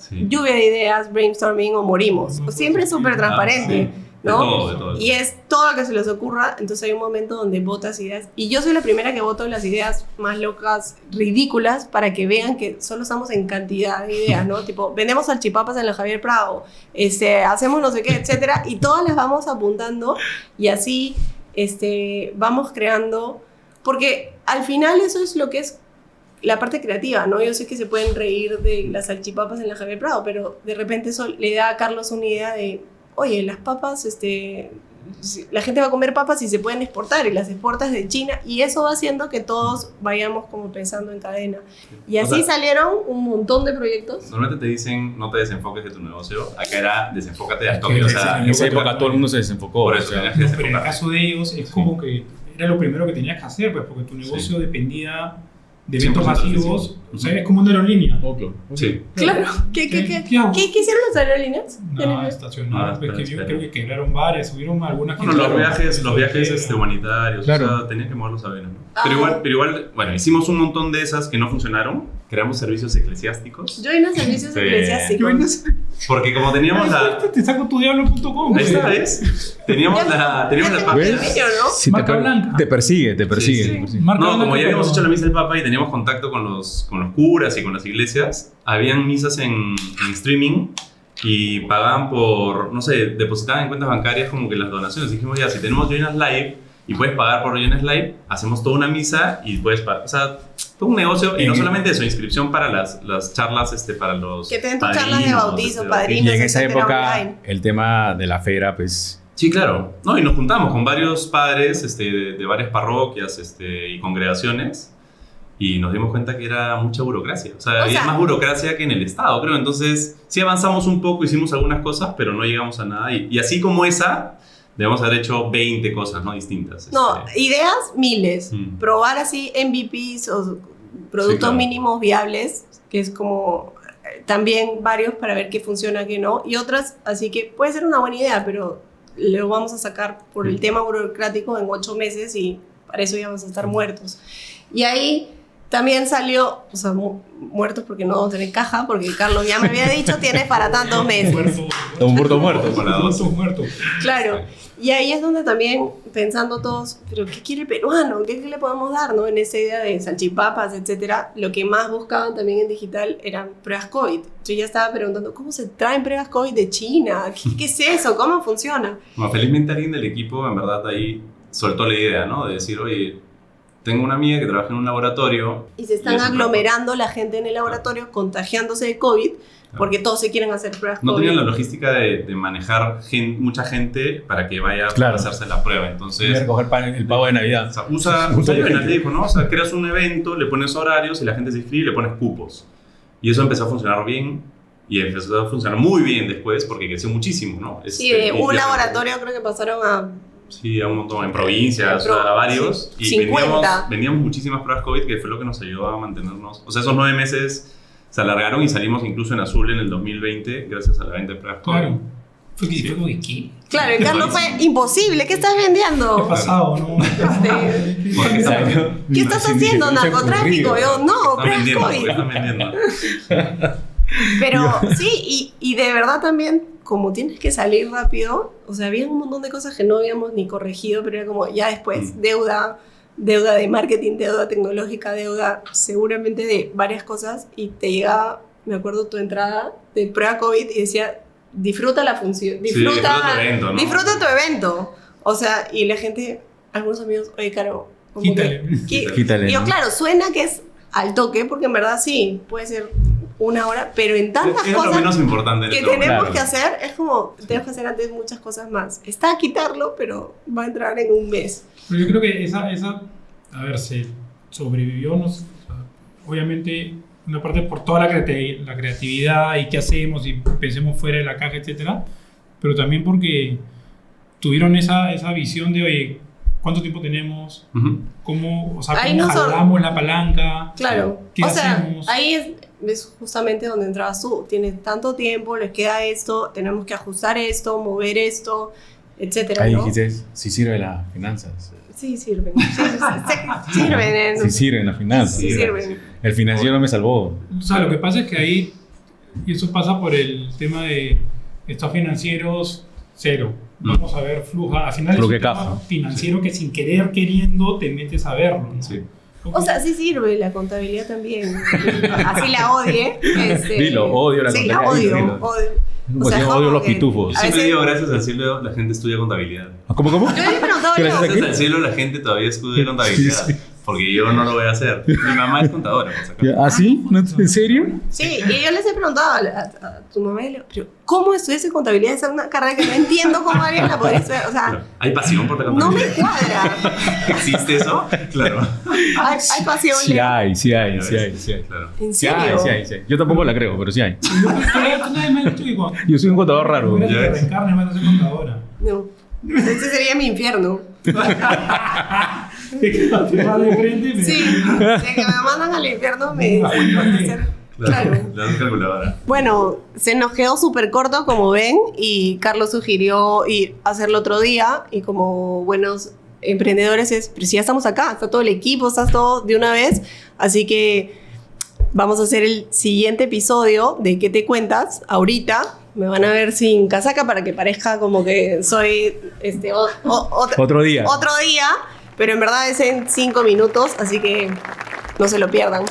lluvia de ideas, brainstorming o morimos. Siempre es súper transparente, ¿no? De todo. Y es todo lo que se les ocurra, entonces hay un momento donde botas ideas. Y yo soy la primera que voto las ideas más locas, ridículas, para que vean que solo estamos en cantidad de ideas, ¿no? Tipo, vendemos salchipapas en la Javier Prado, hacemos no sé qué, etcétera, y todas las vamos apuntando y así vamos creando, porque al final eso es lo que es la parte creativa, ¿no? Yo sé que se pueden reír de las salchipapas en la Javier Prado, pero de repente eso le da a Carlos una idea de, oye, las papas, la gente va a comer papas y se pueden exportar, y las exportas de China, y eso va haciendo que todos vayamos como pensando en cadena. Y así salieron un montón de proyectos. Normalmente te dicen, no te desenfoques de tu negocio. Acá era, desenfócate de toque. O sea, en esa época todo el mundo se desenfocó. Por eso tenías que desenfocar. Pero en el caso de ellos es como que era lo primero que tenías que hacer, pues, porque tu negocio dependía de eventos masivos. O sea, es como una aerolínea. Sí. Claro. ¿Qué hicieron las aerolíneas? No, estacionaron. Creo que quebraron varias, hubieron algunas que... Bueno, los viajes humanitarios, claro. O sea, tenían que mover los aviones, ¿no? Pero igual, bueno, hicimos un montón de esas que no funcionaron. Creamos servicios eclesiásticos. Join Us servicios eclesiásticos. Porque como teníamos Te saco tu diablo.com. Esta vez teníamos la página. Si marca blanca. Te persigue. Sí. No, como ya habíamos hecho la misa del Papa y teníamos contacto con los curas y con las iglesias, habían misas en streaming y pagaban por, no sé, depositaban en cuentas bancarias como que las donaciones. Dijimos, ya, si tenemos Join Us Live y puedes pagar por Join Us Live, hacemos toda una misa y puedes pagar. O sea, todo un negocio, y no solamente eso, inscripción para las charlas, para los que te den tus charlas de bautizo, padrinos, y en esa época online. El tema de la feria, pues... Sí, claro. No, y nos juntamos con varios padres de varias parroquias y congregaciones, y nos dimos cuenta que era mucha burocracia. O sea, había más burocracia que en el Estado, creo. Entonces, sí avanzamos un poco, hicimos algunas cosas, pero no llegamos a nada. Y así como esa, debemos haber hecho 20 cosas, ¿no? Distintas. No, ideas miles. Probar así MVPs o productos mínimos viables, que es como también varios para ver qué funciona, qué no. Y otras, así que puede ser una buena idea, pero lo vamos a sacar por el tema burocrático en 8 meses y para eso ya vamos a estar muertos. Y ahí También salió, o sea, muertos porque no vamos a tener caja, porque Carlos ya me había dicho, tienes para tantos meses. Un muerto. Muerto. Claro. Y ahí es donde también, pensando todos, pero ¿qué quiere el peruano? ¿Qué le podemos dar, no? En esa idea de salchipapas, etcétera. Lo que más buscaban también en digital eran pruebas COVID. Yo ya estaba preguntando, ¿cómo se traen pruebas COVID de China? ¿Qué es eso? ¿Cómo funciona? Bueno, felizmente alguien del equipo, en verdad, ahí soltó la idea, ¿no? De decir, oye, tengo una amiga que trabaja en un laboratorio. Y se están aglomerando la gente en el laboratorio, contagiándose de COVID, porque todos se quieren hacer pruebas COVID. No tenían la logística de manejar mucha gente para que vaya a hacerse la prueba. Entonces, voy a recoger el pago de Navidad. O sea, usa le dijo, ¿no? O sea, creas un evento, le pones horarios y la gente se inscribe y le pones cupos. Y eso empezó a funcionar bien y empezó a funcionar muy bien después porque creció muchísimo, ¿no? Sí, de un laboratorio creo que pasaron a... Sí, a un montón, en provincias, a varios. Sí, y vendíamos muchísimas pruebas COVID, que fue lo que nos ayudó a mantenernos. O sea, esos 9 meses se alargaron y salimos incluso en azul en el 2020 gracias a la venta de pruebas COVID. Claro. Fue como que, ¿qué? Claro, el Carlos fue imposible. ¿Qué estás vendiendo? ¿Qué ha pasado, no? ¿Qué estás haciendo? ¿Narcotráfico? Yo, no, pruebas COVID. Están vendiendo. Pero sí, y de verdad también, como tienes que salir rápido, o sea, había un montón de cosas que no habíamos ni corregido, pero era como ya después, deuda de marketing, deuda tecnológica, deuda seguramente de varias cosas, y te llegaba, me acuerdo tu entrada de prueba COVID y decía, disfruta la función, disfruta tu evento, ¿no? Disfruta tu evento. O sea, y la gente, algunos amigos, oye, Caro, Quítale. Y yo, claro, suena que es al toque, porque en verdad sí, puede ser una hora, pero en tantas es cosas lo menos importante que tenemos que hacer, es como, tenemos que hacer antes muchas cosas más. Está a quitarlo, pero va a entrar en un mes. Pero yo creo que esa a ver, se sobrevivió, ¿no? O sea, obviamente, una parte por toda la creatividad y qué hacemos y pensemos fuera de la caja, etcétera, pero también porque tuvieron esa visión de, oye, ¿cuánto tiempo tenemos? ¿Cómo jalamos la palanca? Claro, ¿Qué hacemos? Ahí es justamente donde entrabas tú. Tienes tanto tiempo, les queda esto, tenemos que ajustar esto, mover esto, etcétera. Ahí ¿no? dijiste, sí sirven las finanzas. Sí sirven. Sirven. Sí sirven las finanzas. Sí sirven. El financiero me salvó. O sea, lo que pasa es que ahí, y eso pasa por el tema de estados financieros, cero. Vamos a ver flujo. Al final es un tema financiero que sin querer, queriendo, te metes a verlo, ¿no? Sí. O sea, sí sirve la contabilidad también. Así la odie. Dilo, odio la contabilidad. Sí, la odio. O sea, odio los pitufos. Siempre digo, gracias al cielo la gente estudia contabilidad. ¿Cómo? Yo le he preguntado gracias al cielo la gente todavía estudia contabilidad. Sí. Porque yo no lo voy a hacer. Mi mamá es contadora. ¿Ah, sí? ¿En serio? Sí, y yo les he preguntado a tu mamá, pero ¿cómo estudias contabilidad? Es una carrera que no entiendo cómo alguien la podría estudiar. O sea, ¿hay pasión por la contabilidad? No me cuadra. ¿Existe eso? Claro. Hay pasión. Sí hay. Claro. ¿En serio? Sí. Yo tampoco la creo, pero sí hay. Yo soy un contador raro. No eres reencarne, vas a ser contadora. No. Este sería mi infierno. Te vas de frente. Sí, de que me mandan al infierno me van a hacer. Claro. La calculadora. Bueno, se nos quedó súper corto, como ven, y Carlos sugirió hacerlo otro día, y como buenos emprendedores pero si ya estamos acá, está todo el equipo, está todo de una vez, así que vamos a hacer el siguiente episodio de ¿Qué te cuentas? Ahorita. Me van a ver sin casaca para que parezca como que soy otro día. Pero en verdad es en 5 minutos, así que no se lo pierdan.